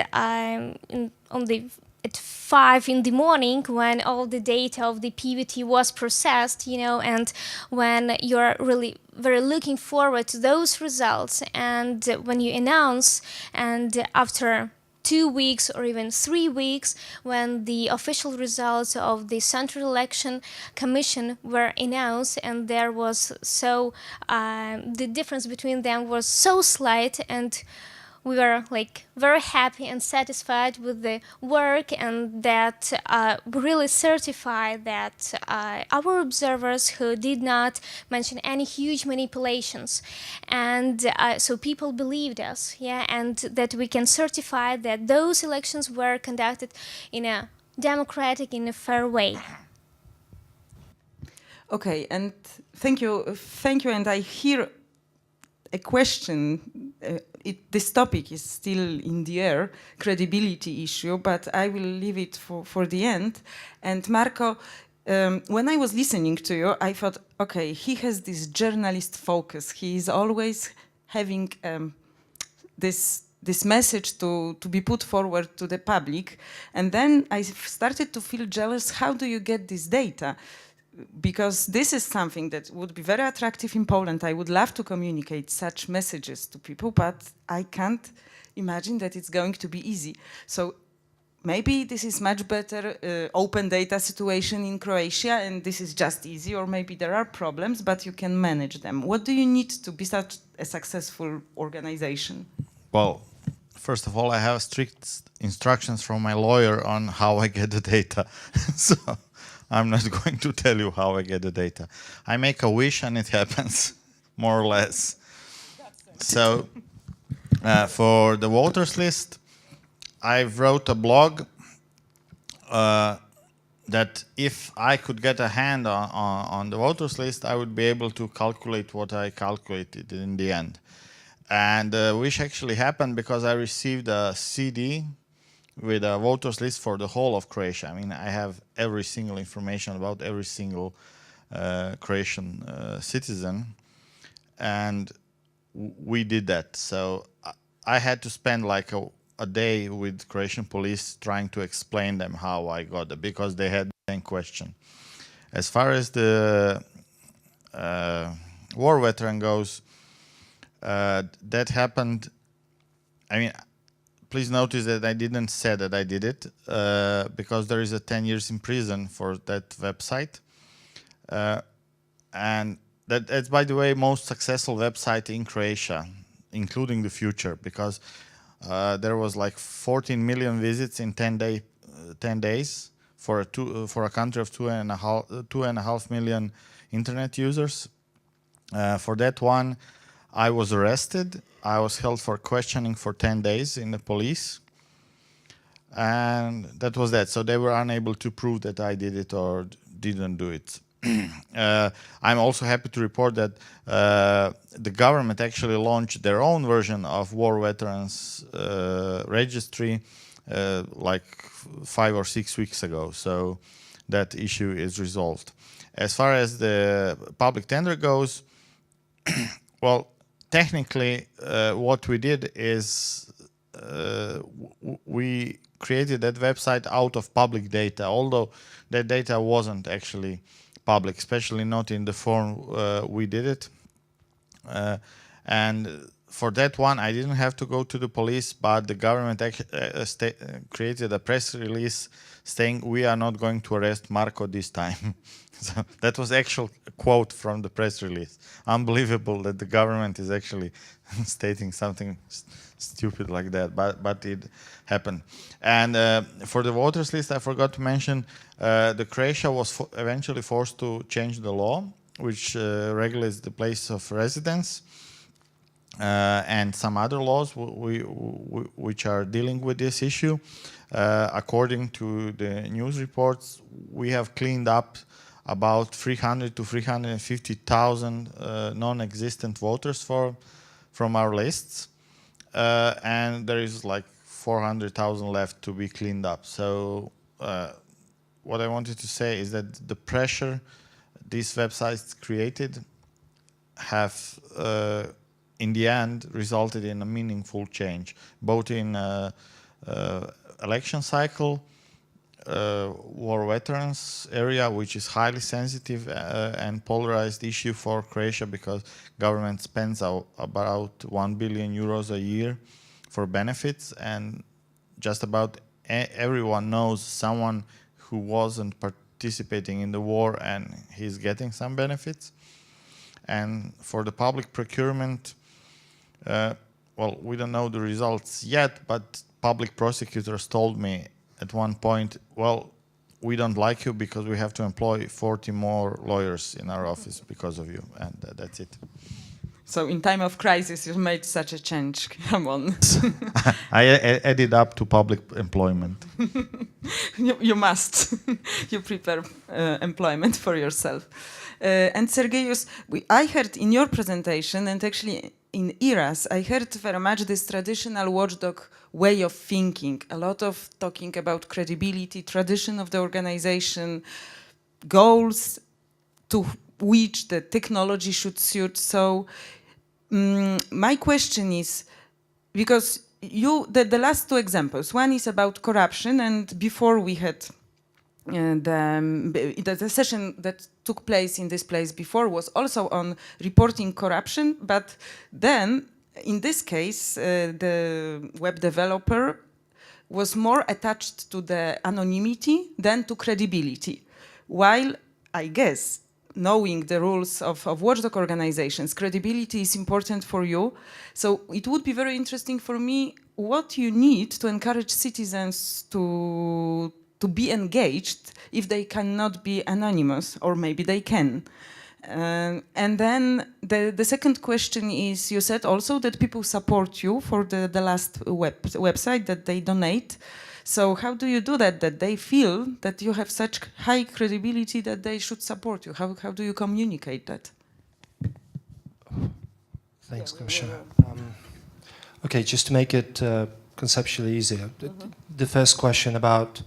at 5 in the morning, when all the data of the PVT was processed, and when you're really very looking forward to those results, and when you announce, and after 2 weeks or even 3 weeks, when the official results of the Central Election Commission were announced, and there was the difference between them was so slight, and we were very happy and satisfied with the work, and that really certified that our observers who did not mention any huge manipulations, and so people believed us, and that we can certify that those elections were conducted in a democratic, in a fair way. Okay, and thank you, and I hear a question this topic is still in the air, credibility issue, but I will leave it for the end. And Marco, when I was listening to you, I thought, okay, he has this journalist focus. He is always having this message to be put forward to the public. And then I started to feel jealous. How do you get this data? Because this is something that would be very attractive in Poland. I would love to communicate such messages to people, but I can't imagine that it's going to be easy. So maybe this is much better open data situation in Croatia, and this is just easy, or maybe there are problems, but you can manage them. What do you need to be such a successful organization? Well, first of all, I have strict instructions from my lawyer on how I get the data. So I'm not going to tell you how I get the data. I make a wish and it happens, more or less. So for the voters list, I wrote a blog that if I could get a hand on the voters list, I would be able to calculate what I calculated in the end. And the wish actually happened because I received a CD with a voters list for the whole of Croatia. I mean, I have every single information about every single Croatian citizen, and we did that. So I had to spend like a day with Croatian police trying to explain them how I got it, because they had the same question. As far as the war veteran goes, that happened. I mean, please notice that I didn't say that I did it because there is a 10 years in prison for that website. And that's, by the way, most successful website in Croatia, including the future, because there was like 14 million visits in 10 days for a country of 2.5 million internet users. For that one, I was arrested. I was held for questioning for 10 days in the police. And that was that. So they were unable to prove that I did it or didn't do it. I'm also happy to report that the government actually launched their own version of War Veterans Registry like 5 or 6 weeks ago. So that issue is resolved. As far as the public tender goes, well, technically, what we did is we created that website out of public data, although that data wasn't actually public, especially not in the form we did it. And for that one, I didn't have to go to the police, but the government created a press release saying, "We are not going to arrest Marco this time." So that was actual quote from the press release. Unbelievable that the government is actually stating something stupid like that, but it happened. And for the voters list, I forgot to mention, the Croatia was eventually forced to change the law, which regulates the place of residence, and some other laws which are dealing with this issue. According to the news reports, we have cleaned up about 300 to 350,000 non-existent voters from our lists, and there is like 400,000 left to be cleaned up. So what I wanted to say is that the pressure these websites created have in the end resulted in a meaningful change, both in election cycle, war veterans area, which is highly sensitive and polarized issue for Croatia, because government spends about 1 billion euros a year for benefits, and just about everyone knows someone who wasn't participating in the war and he's getting some benefits. And for the public procurement, well, we don't know the results yet, but public prosecutors told me at one point, well, we don't like you because we have to employ 40 more lawyers in our office because of you, and that's it. So in time of crisis, you made such a change. Come on. I added up to public employment. You must. You prepare employment for yourself. And Sergejus, I heard in your presentation, and actually in eras, I heard very much this traditional watchdog way of thinking, a lot of talking about credibility, tradition of the organization, goals to which the technology should suit. So my question is, because the last two examples, one is about corruption, and before we had the session that took place in this place before was also on reporting corruption, but then in this case the web developer was more attached to the anonymity than to credibility, while I guess knowing the rules of watchdog organizations, credibility is important for you. So it would be very interesting for me what you need to encourage citizens to be engaged if they cannot be anonymous, or maybe they can. And then the second question is, you said also that people support you for the last website, that they donate. So how do you do that, that they feel that you have such high credibility that they should support you? How do you communicate that? Thanks, Commissioner. Okay, just to make it conceptually easier, the first question about,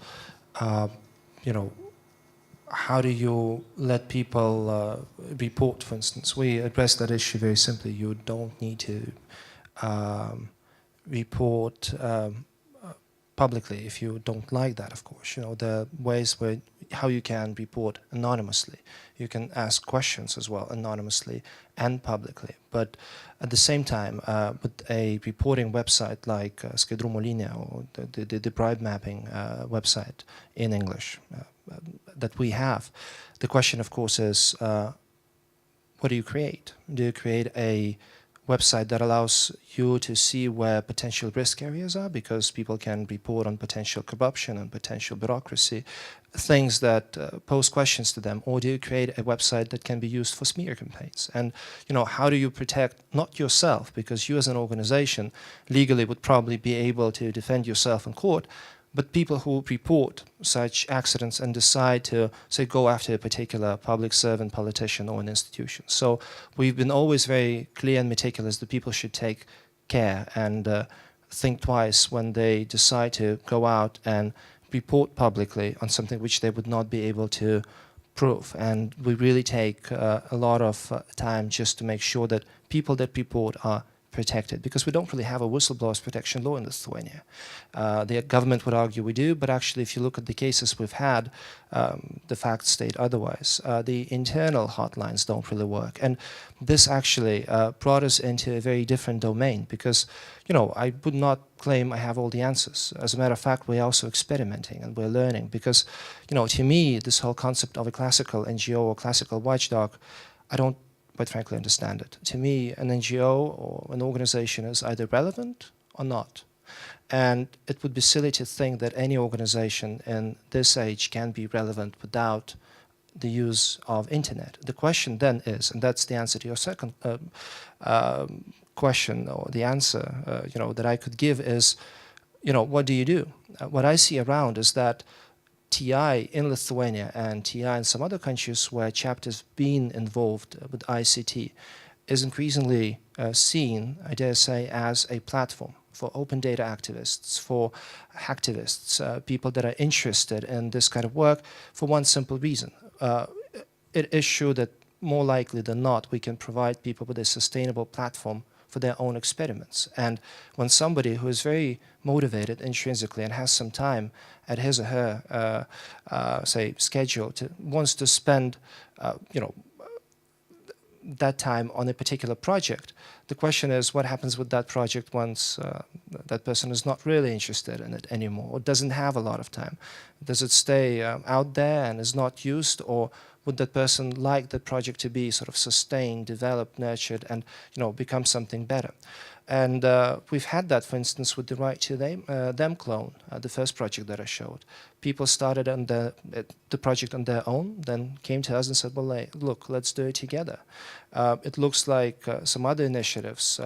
how do you let people report, for instance? We address that issue very simply. You don't need to report publicly if you don't like that, of course. There are ways how you can report anonymously. You can ask questions as well anonymously and publicly. But at the same time, with a reporting website like Skaidrumo Linija or the bribe mapping website in English that we have, the question, of course, is what do you create? Do you create a website that allows you to see where potential risk areas are, because people can report on potential corruption and potential bureaucracy, things that pose questions to them? Or do you create a website that can be used for smear campaigns? And how do you protect not yourself, because you as an organization legally would probably be able to defend yourself in court, but people who report such accidents and decide to, say, go after a particular public servant, politician, or an institution. So we've been always very clear and meticulous that people should take care and think twice when they decide to go out and report publicly on something which they would not be able to prove. And we really take a lot of time just to make sure that people that report are protected, because we don't really have a whistleblowers protection law in Lithuania. The government would argue we do, but actually if you look at the cases we've had, the facts state otherwise. The internal hotlines don't really work. And this actually brought us into a very different domain, because I would not claim I have all the answers. As a matter of fact, we're also experimenting and we're learning, because to me this whole concept of a classical NGO or classical watchdog, I don't quite frankly understand it. To me, an NGO or an organization is either relevant or not. And it would be silly to think that any organization in this age can be relevant without the use of internet. The question then is, and that's the answer to your second question, or the answer that I could give is, what do you do? What I see around is that TI in Lithuania and TI in some other countries where chapters been involved with ICT is increasingly seen, I dare say, as a platform for open data activists, for hacktivists, people that are interested in this kind of work for one simple reason. It is true that more likely than not we can provide people with a sustainable platform for their own experiments. And when somebody who is very motivated intrinsically and has some time at his or her, say, schedule, wants to spend, that time on a particular project, the question is what happens with that project once that person is not really interested in it anymore, or doesn't have a lot of time? Does it stay out there and is not used, or would that person like the project to be sort of sustained, developed, nurtured, and become something better? And we've had that, for instance, with the Right to Them clone, the first project that I showed. People started on the project on their own, then came to us and said, well, hey, look, let's do it together. It looks like some other initiatives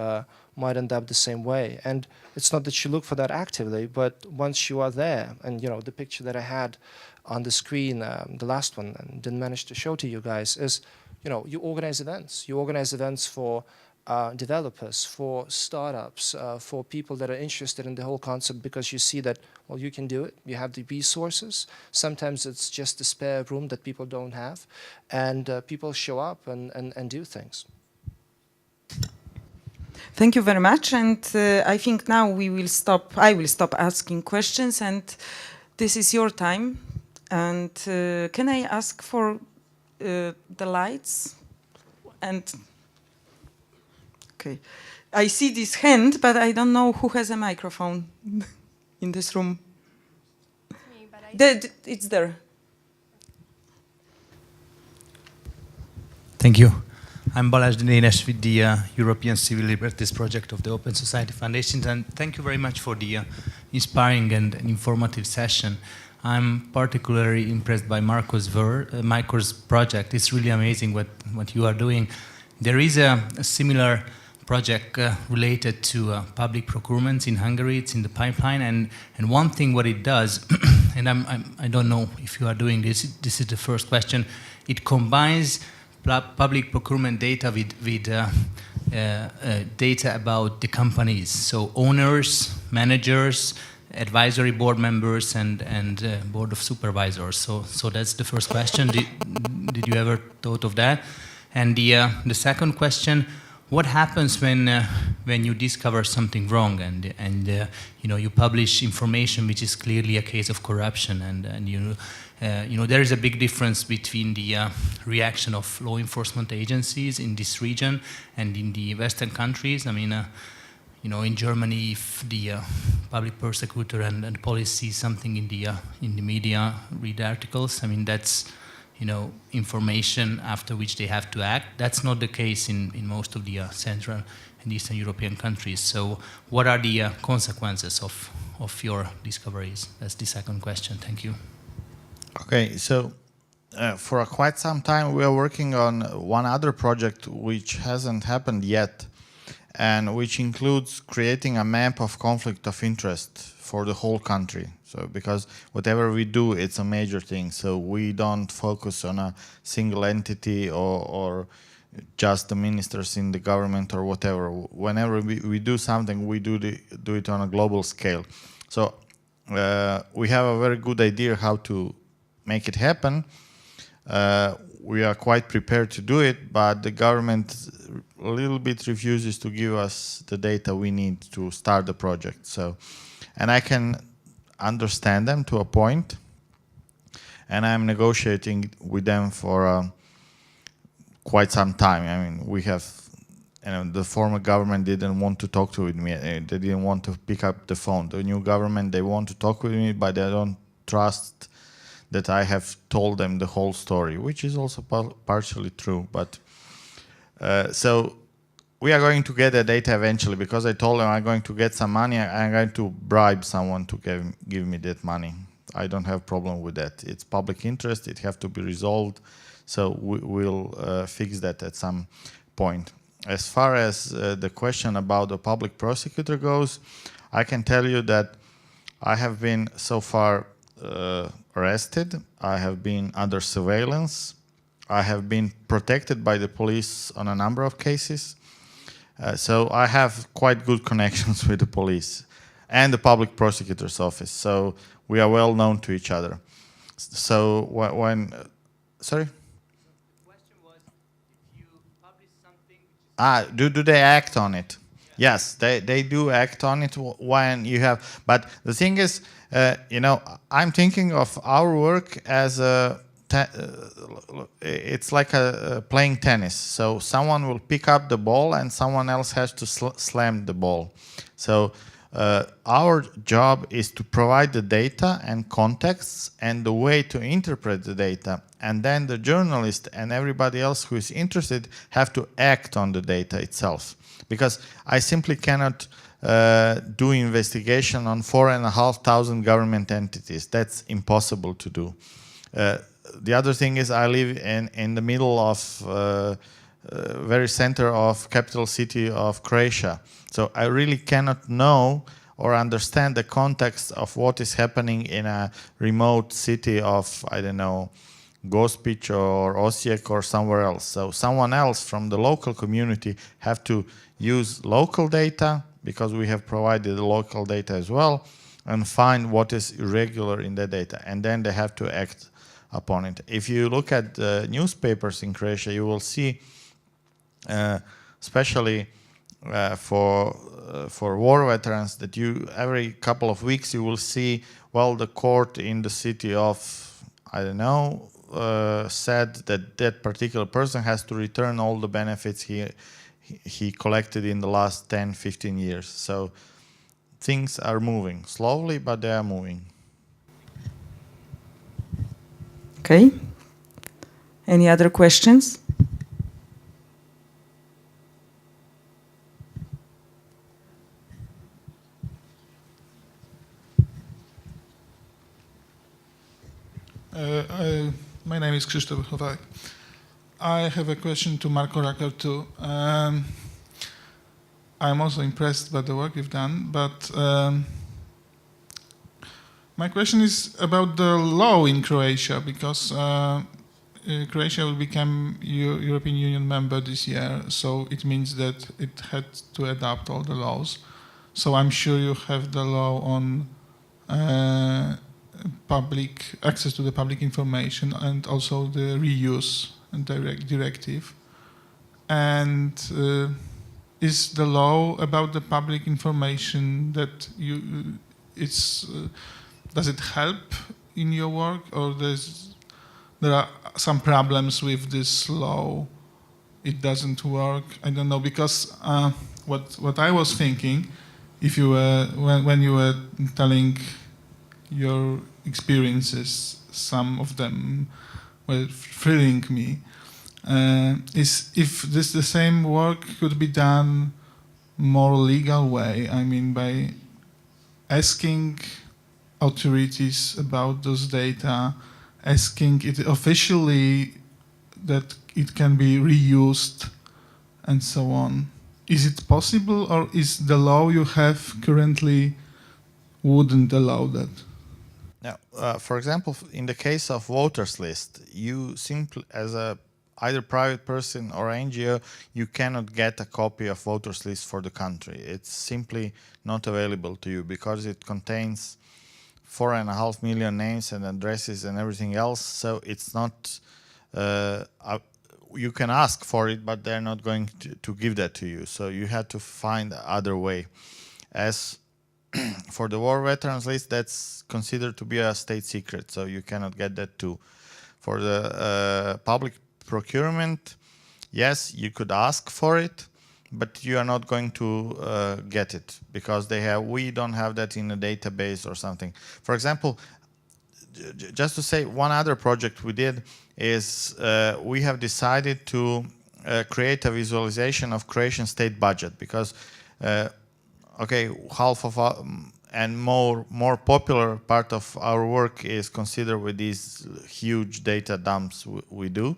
might end up the same way. And it's not that you look for that actively, but once you are there, and the picture that I had on the screen, the last one, and didn't manage to show to you guys, is you organize events. You organize events for developers, for startups, for people that are interested in the whole concept, because you see that, well, you can do it, you have the resources. Sometimes it's just a spare room that people don't have, and people show up and do things. Thank you very much, and I think now we will stop. I will stop asking questions, and this is your time. And can I ask for the lights? And okay, I see this hand, but I don't know who has a microphone in this room. It's there. Thank you. I'm Balázs Dinesh with the European Civil Liberties Project of the Open Society Foundation, and thank you very much for the inspiring and informative session. I'm particularly impressed by Marco's project. It's really amazing what you are doing. There is a similar project related to public procurement in Hungary. It's in the pipeline, and one thing what it does, and I don't know if you are doing this. This is the first question. It combines public procurement data with data about the companies, so owners, managers, advisory board members, and board of supervisors. So that's the first question. Did you ever thought of that? And the second question: what happens when you discover something wrong and you publish information which is clearly a case of corruption, and there is a big difference between the reaction of law enforcement agencies in this region and in the Western countries. I mean, in Germany, if the public prosecutor and police see something in the media, read articles, I mean, that's information after which they have to act. That's not the case in most of the Central and Eastern European countries. So what are the consequences of your discoveries? That's the second question. Thank you. Okay, so for quite some time we are working on one other project which hasn't happened yet, and which includes creating a map of conflict of interest for the whole country. So because whatever we do, it's a major thing. So we don't focus on a single entity or just the ministers in the government or whatever. Whenever we do something, we do it on a global scale. So we have a very good idea how to make it happen. We are quite prepared to do it, but the government a little bit refuses to give us the data we need to start the project. So, and I can understand them to a point, and I'm negotiating with them for quite some time. I mean, we have, the former government didn't want to talk with me. They didn't want to pick up the phone. The new government, they want to talk with me, but they don't trust that I have told them the whole story, which is also partially true. But so we are going to get the data eventually, because I told them I'm going to get some money. I'm going to bribe someone to give me that money. I don't have problem with that. It's public interest. It have to be resolved. So we'll fix that at some point. As far as the question about the public prosecutor goes, I can tell you that I have been so far arrested. I have been under surveillance. I have been protected by the police on a number of cases. So I have quite good connections with the police and the public prosecutor's office. So we are well known to each other. So when sorry? The question was, if you publish something... Do they act on it? Yes, they do act on it when you have, but the thing is, I'm thinking of our work as it's like playing tennis. So someone will pick up the ball and someone else has to slam the ball. So our job is to provide the data and contexts and the way to interpret the data. And then the journalist and everybody else who is interested have to act on the data itself. Because I simply cannot do investigation on 4,500 government entities. That's impossible to do. The other thing is I live in the middle of very center of capital city of Croatia. So I really cannot know or understand the context of what is happening in a remote city of, I don't know, Gospic or Osijek or somewhere else. So someone else from the local community have to use local data, because we have provided the local data as well, and find what is irregular in the data, and then they have to act upon it. If you look at the newspapers in Croatia, you will see, especially for war veterans, that you every couple of weeks you will see, well, the court in the city of, I don't know, said that that particular person has to return all the benefits he collected in the last 10, 15 years. So things are moving slowly, but they are moving. Okay. Any other questions? My name is Krzysztof Chowak. I have a question to Marco Racker too. I'm also impressed by the work you've done, but my question is about the law in Croatia, because Croatia will become European Union member this year, so it means that it had to adopt all the laws. So I'm sure you have the law on public access to the public information, and also the reuse and directive. And is the law about the public information that does it help in your work, or there are some problems with this law? It doesn't work. I don't know, because what I was thinking, if you were when you were telling your experiences, some of them were thrilling me, is if the same work could be done more legal way. I mean, by asking authorities about those data, asking it officially that it can be reused, and so on. Is it possible, or is the law you have currently wouldn't allow that? Now, for example, in the case of voters list, you simply, as a either private person or NGO, you cannot get a copy of voters list for the country. It's simply not available to you, because it contains 4.5 million names and addresses and everything else. So it's not, you can ask for it, but they're not going to give that to you. So you have to find other way. As for the war veterans list, that's considered to be a state secret, so you cannot get that too. For the public procurement, yes, you could ask for it, but you are not going to get it, because we don't have that in a database or something. For example, just to say, one other project we did is we have decided to create a visualization of Croatian state budget, because okay, half of our, and more popular part of our work is considered with these huge data dumps we do.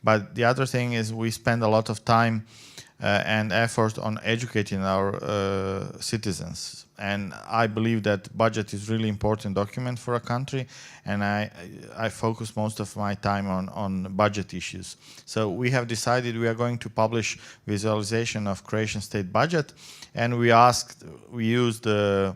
But the other thing is we spend a lot of time and effort on educating our citizens. And I believe that budget is really important document for a country, and I focus most of my time on budget issues. So we have decided we are going to publish visualization of Croatian state budget, and we used the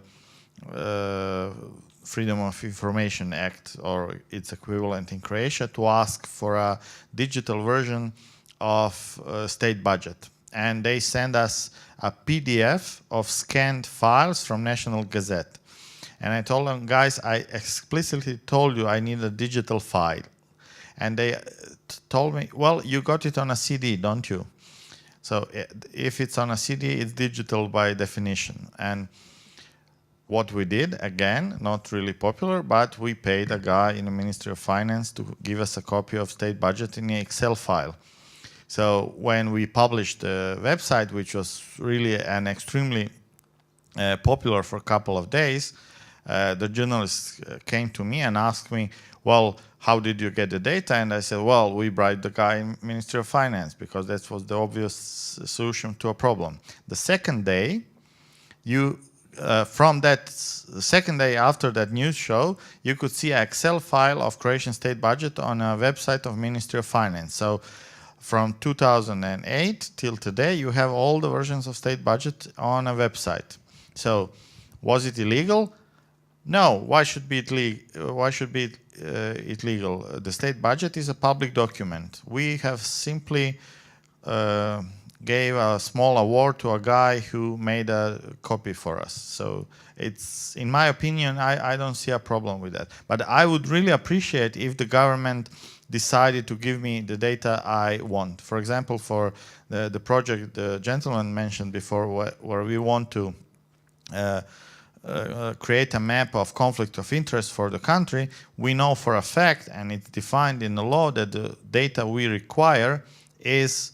Freedom of Information Act, or its equivalent in Croatia, to ask for a digital version of state budget. And they send us a PDF of scanned files from National Gazette. And I told them, guys, I explicitly told you I need a digital file. And they told me, well, you got it on a CD, don't you? So if it's on a CD, it's digital by definition. And what we did, again, not really popular, but we paid a guy in the Ministry of Finance to give us a copy of state budget in an Excel file. So when we published the website, which was really an extremely popular for a couple of days, the journalists came to me and asked me, well, how did you get the data? And I said, well, we bribed the guy in Ministry of Finance, because that was the obvious solution to a problem. The second day, you from that second day after that news show, you could see an Excel file of Croatian state budget on a website of Ministry of Finance. So from 2008 till today, you have all the versions of state budget on a website. So was it illegal? No. Why should be it legal? The state budget is a public document. We have simply gave a small award to a guy who made a copy for us. So it's, in my opinion, I don't see a problem with that. But I would really appreciate if the government decided to give me the data I want. For example, for the project the gentleman mentioned before, where we want to create a map of conflict of interest for the country, we know for a fact, and it's defined in the law, that the data we require is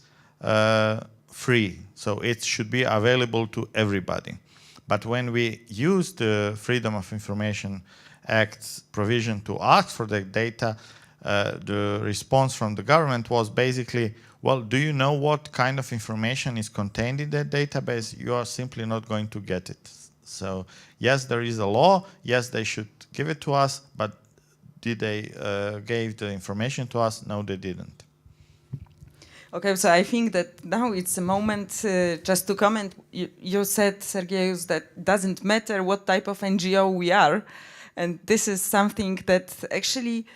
free. So it should be available to everybody. But when we use the Freedom of Information Act's provision to ask for the data, the response from the government was basically, well, do you know what kind of information is contained in that database? You are simply not going to get it. So yes, there is a law. Yes, they should give it to us. But did they give the information to us? No, they didn't. Okay, so I think that now it's a moment just to comment. You said, Sergejus, that doesn't matter what type of NGO we are. And this is something that actually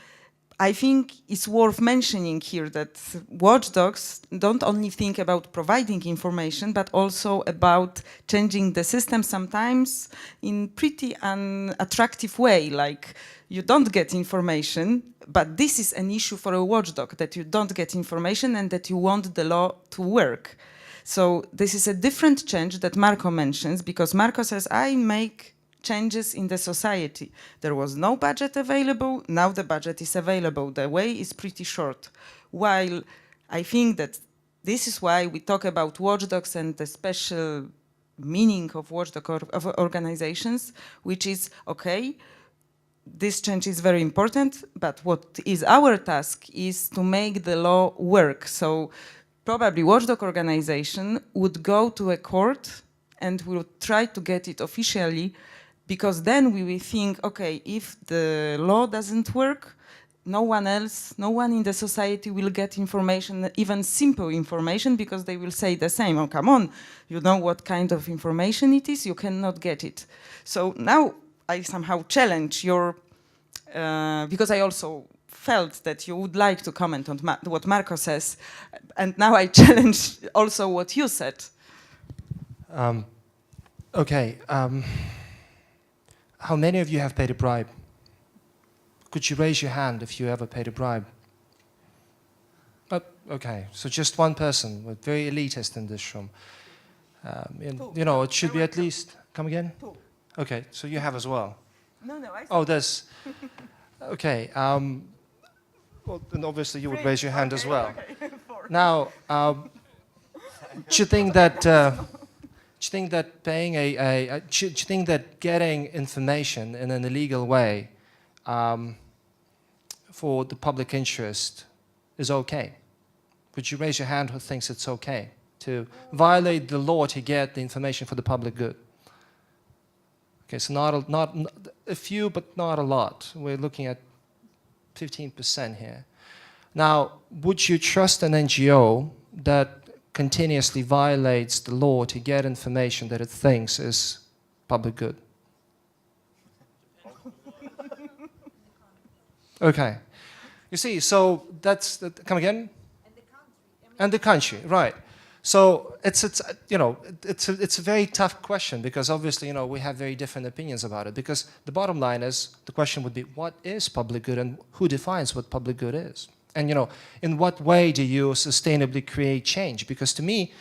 I think is worth mentioning here, that watchdogs don't only think about providing information, but also about changing the system sometimes in pretty unattractive way. Like, you don't get information, but this is an issue for a watchdog, that you don't get information and that you want the law to work. So this is a different change that Marco mentions, because Marco says, I make changes in the society. There was no budget available, now the budget is available. The way is pretty short. While I think that this is why we talk about watchdogs and the special meaning of watchdog of organizations, which is, okay, this change is very important, but what is our task is to make the law work. So probably watchdog organization would go to a court and will try to get it officially, because then we will think, okay, if the law doesn't work, no one else, no one in the society will get information, even simple information, because they will say the same, oh, come on, you know what kind of information it is, you cannot get it. So now I somehow challenge your, because I also felt that you would like to comment on what Marco says, and now I challenge also what you said. Okay. How many of you have paid a bribe? Could you raise your hand if you ever paid a bribe? Okay, so just one person. We're very elitist in this room. You know, it should be at least... Come again? Two. Okay, so you have as well. No, I Oh, there's... Okay. Well, then obviously you would raise your hand as well. Okay. Now, do you think that... Do you think that paying do you think that getting information in an illegal way for the public interest is okay? Would you raise your hand who thinks it's okay to violate the law to get the information for the public good? Okay, so not a few, but not a lot. We're looking at 15% here. Now, would you trust an NGO that continuously violates the law to get information that it thinks is public good? Okay. You see, so that's... come again? And the country, right. So it's a very tough question, because obviously, you know, we have very different opinions about it, because the bottom line is, the question would be, what is public good and who defines what public good is? And, you know, in what way do you sustainably create change? Because to me,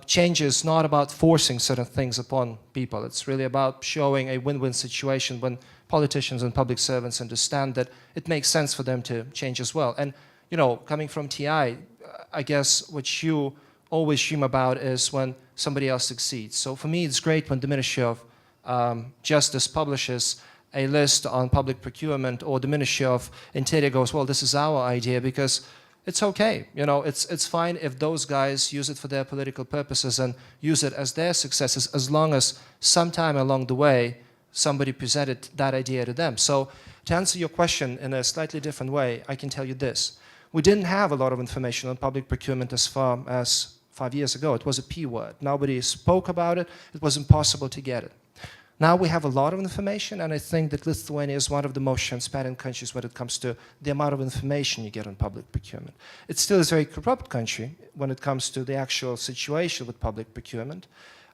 change is not about forcing certain things upon people. It's really about showing a win-win situation when politicians and public servants understand that it makes sense for them to change as well. And, you know, coming from TI, I guess what you always dream about is when somebody else succeeds. So for me, it's great when the Ministry of Justice publishes a list on public procurement, or the Ministry of Interior goes, well, this is our idea, because It's okay. You know, it's fine if those guys use it for their political purposes and use it as their successes, as long as sometime along the way somebody presented that idea to them. So to answer your question in a slightly different way, I can tell you this. We didn't have a lot of information on public procurement as far as 5 years ago. It was a P word. Nobody spoke about it. It was impossible to get it. Now we have a lot of information, and I think that Lithuania is one of the most transparent countries when it comes to the amount of information you get on public procurement. It still is a very corrupt country when it comes to the actual situation with public procurement.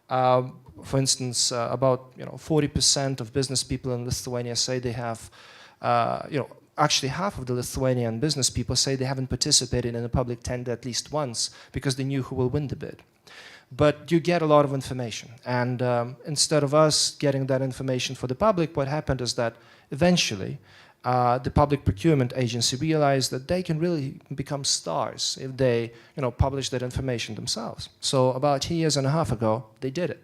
For instance, about 40% of business people in Lithuania say they have, actually half of the Lithuanian business people say they haven't participated in a public tender at least once because they knew who will win the bid. But you get a lot of information, and instead of us getting that information for the public, what happened is that eventually the public procurement agency realized that they can really become stars if they publish that information themselves. So about 2.5 years ago, they did it.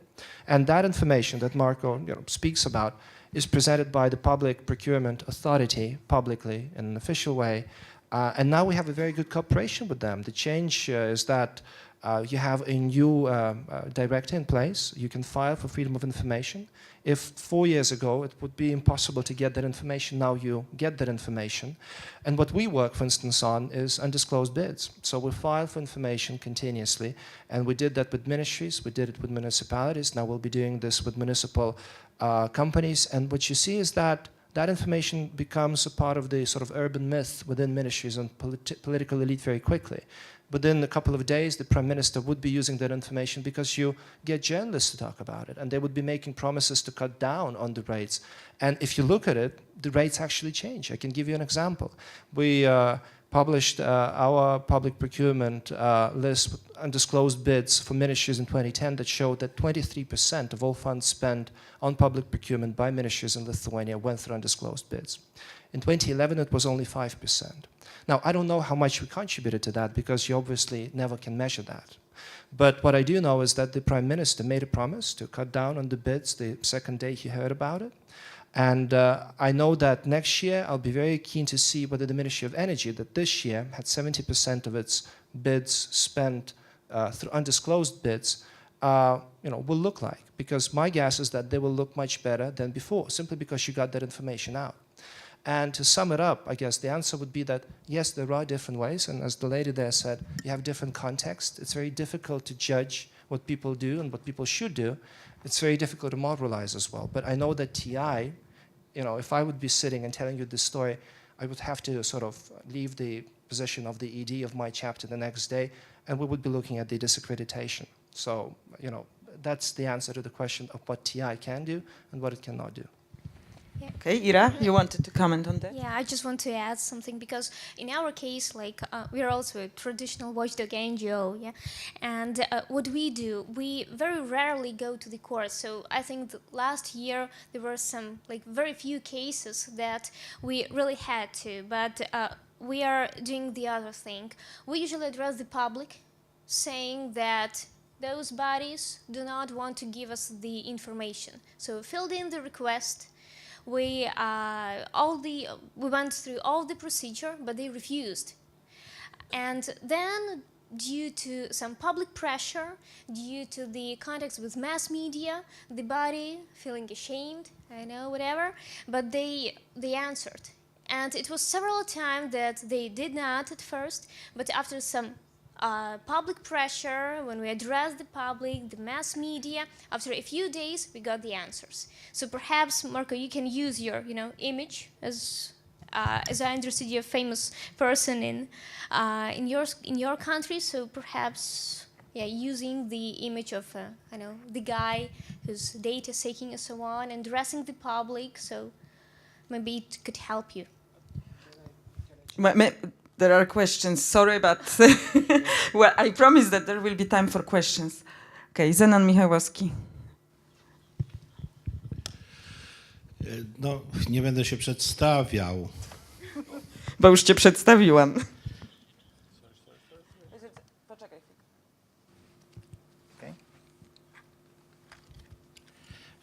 And that information that Marco speaks about is presented by the Public Procurement Authority publicly in an official way. And now we have a very good cooperation with them. The change is that you have a new director in place. You can file for freedom of information. If 4 years ago it would be impossible to get that information, now you get that information. And what we work, for instance, on is undisclosed bids. So we file for information continuously, and we did that with ministries, we did it with municipalities, now we'll be doing this with municipal companies. And what you see is that that information becomes a part of the sort of urban myth within ministries and political elite very quickly. Within a couple of days, the Prime Minister would be using that information because you get journalists to talk about it, and they would be making promises to cut down on the rates. And if you look at it, the rates actually change. I can give you an example. We published our public procurement list with undisclosed bids for ministries in 2010 that showed that 23% of all funds spent on public procurement by ministries in Lithuania went through undisclosed bids. In 2011, it was only 5%. Now, I don't know how much we contributed to that because you obviously never can measure that. But what I do know is that the Prime Minister made a promise to cut down on the bids the second day he heard about it. And I know that next year I'll be very keen to see whether the Ministry of Energy, that this year had 70% of its bids spent through undisclosed bids, will look like. Because my guess is that they will look much better than before, simply because you got that information out. And to sum it up, I guess the answer would be that, yes, there are different ways. And as the lady there said, you have different contexts. It's very difficult to judge what people do and what people should do. It's very difficult to moralize as well. But I know that TI, if I would be sitting and telling you this story, I would have to sort of leave the position of the ED of my chapter the next day, and we would be looking at the disaccreditation. So, that's the answer to the question of what TI can do and what it cannot do. Yeah. Okay, Ira, you wanted to comment on that? Yeah, I just want to add something because in our case, we are also a traditional watchdog NGO, yeah, and what we do, we very rarely go to the court. So I think last year there were some very few cases that we really had to, but we are doing the other thing. We usually address the public, saying that those bodies do not want to give us the information. So we filled in the request. We went through all the procedure, but they refused. And then, due to some public pressure, due to the contacts with mass media, the body feeling ashamed, whatever, but they answered. And it was several times that they did not at first, but after some public pressure, when we addressed the public, the mass media, after a few days, we got the answers. So perhaps, Marco, you can use your, image as I understood you're a famous person in your country. So perhaps, using the image of, the guy who's data seeking and so on, and addressing the public. So maybe it could help you. There are questions. Sorry, but well, I promise that there will be time for questions. Okay, Zenon Michałowski. No, nie będę się przedstawiał. Bo już cię przedstawiłam. Poczekaj. Okay.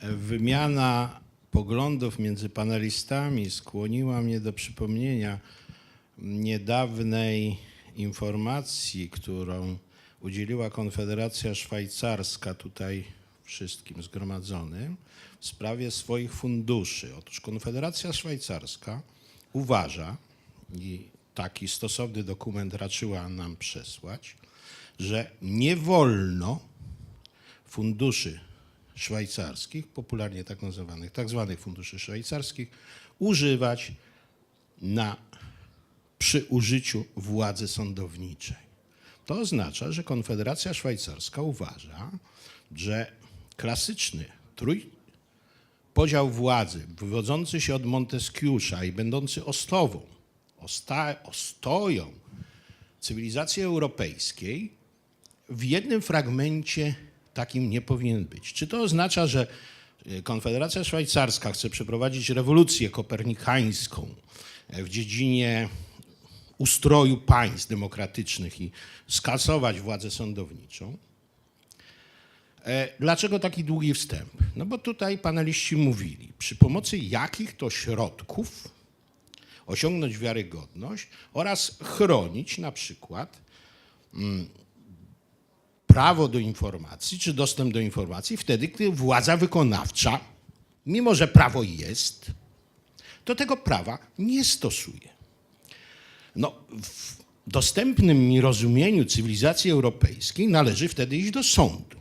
Wymiana poglądów między panelistami skłoniła mnie do przypomnienia niedawnej informacji, którą udzieliła Konfederacja Szwajcarska tutaj wszystkim zgromadzonym w sprawie swoich funduszy. Otóż Konfederacja Szwajcarska uważa, i taki stosowny dokument raczyła nam przesłać, że nie wolno funduszy szwajcarskich, popularnie tak nazywanych, tak zwanych funduszy szwajcarskich, używać przy użyciu władzy sądowniczej. To oznacza, że Konfederacja Szwajcarska uważa, że klasyczny podział władzy wywodzący się od Monteskiusza i będący ostoją cywilizacji europejskiej w jednym fragmencie takim nie powinien być. Czy to oznacza, że Konfederacja Szwajcarska chce przeprowadzić rewolucję kopernikańską w dziedzinie ustroju państw demokratycznych i skasować władzę sądowniczą? Dlaczego taki długi wstęp? No bo tutaj paneliści mówili, przy pomocy jakich to środków osiągnąć wiarygodność oraz chronić na przykład prawo do informacji czy dostęp do informacji wtedy, gdy władza wykonawcza, mimo że prawo jest, to tego prawa nie stosuje. No, w dostępnym mi rozumieniu cywilizacji europejskiej należy wtedy iść do sądu.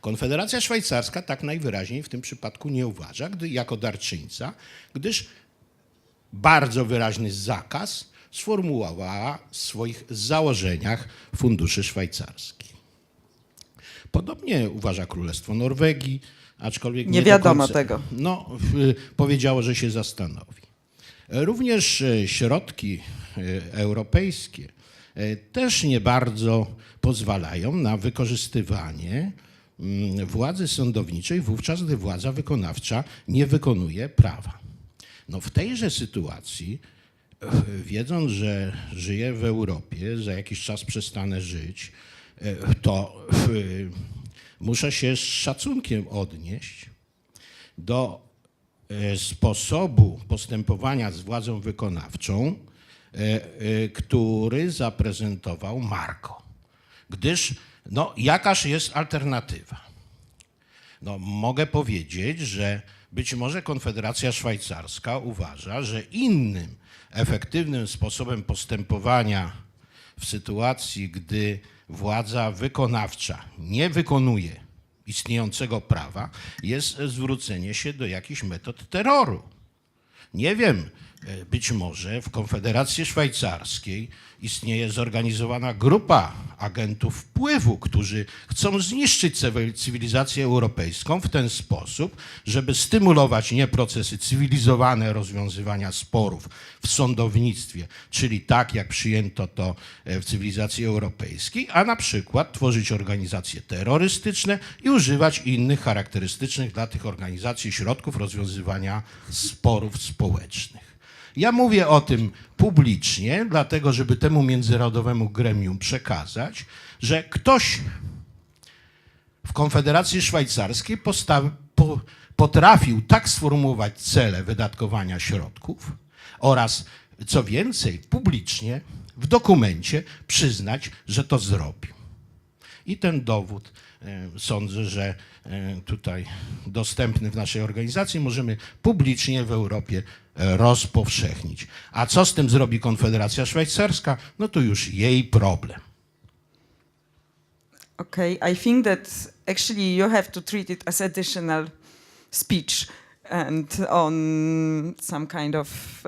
Konfederacja Szwajcarska tak najwyraźniej w tym przypadku nie uważa, jako darczyńca, gdyż bardzo wyraźny zakaz sformułowała w swoich założeniach funduszy szwajcarskich. Podobnie uważa Królestwo Norwegii, aczkolwiek nie wiadomo tego. No, powiedziało, że się zastanowi. Również środki europejskie też nie bardzo pozwalają na wykorzystywanie władzy sądowniczej wówczas, gdy władza wykonawcza nie wykonuje prawa. No w tejże sytuacji, wiedząc, że żyję w Europie, za jakiś czas przestanę żyć, to muszę się z szacunkiem odnieść do sposobu postępowania z władzą wykonawczą, który zaprezentował Marko. Gdyż, no, jakaż jest alternatywa? No, mogę powiedzieć, że być może Konfederacja Szwajcarska uważa, że innym efektywnym sposobem postępowania w sytuacji, gdy władza wykonawcza nie wykonuje istniejącego prawa, jest zwrócenie się do jakichś metod terroru. Nie wiem, być może w Konfederacji Szwajcarskiej istnieje zorganizowana grupa agentów wpływu, którzy chcą zniszczyć cywilizację europejską w ten sposób, żeby stymulować nie procesy cywilizowane rozwiązywania sporów w sądownictwie, czyli tak jak przyjęto to w cywilizacji europejskiej, a na przykład tworzyć organizacje terrorystyczne i używać innych charakterystycznych dla tych organizacji środków rozwiązywania sporów społecznych. Ja mówię o tym publicznie, dlatego żeby temu międzynarodowemu gremium przekazać, że ktoś w Konfederacji Szwajcarskiej potrafił tak sformułować cele wydatkowania środków oraz, co więcej, publicznie w dokumencie przyznać, że to zrobił. I ten dowód sądzę, że tutaj dostępny w naszej organizacji możemy publicznie w Europie rozpowszechnić. A co z tym zrobi Konfederacja Szwajcarska? No to już jej problem. Okay, I think that actually you have to treat it as additional speech and on some kind of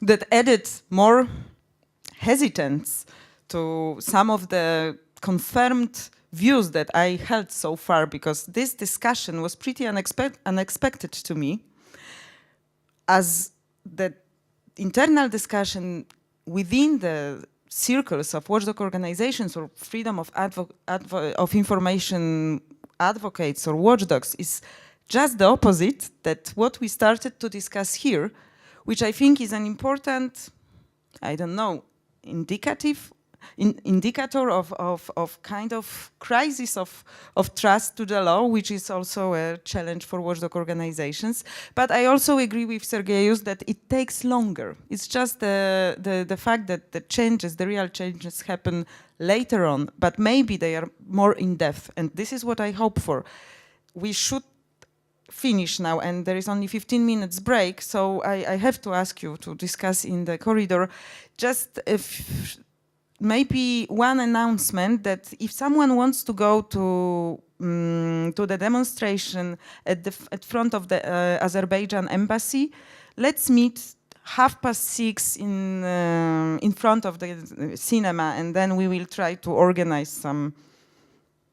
that added more hesitance to some of the confirmed views that I held so far, because this discussion was pretty unexpected to me, as the internal discussion within the circles of watchdog organizations or freedom of information advocates or watchdogs is just the opposite, that what we started to discuss here, which I think is an important, I don't know, indicative indicator of kind of crisis of trust to the law, which is also a challenge for watchdog organizations. But I also agree with Sergejus that it takes longer. It's just the fact that the real changes happen later on, but maybe they are more in depth, and this is what I hope for. We should finish now, and there is only 15 minutes break, so I have to ask you to discuss in the corridor. Just if maybe one announcement that if someone wants to go to the demonstration at front of the Azerbaijan embassy, let's meet 6:30 in front of the cinema, and then we will try to organize some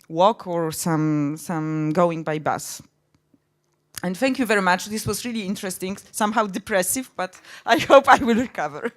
walk or some going by bus. And thank you very much. This was really interesting, somehow depressive, but I hope I will recover.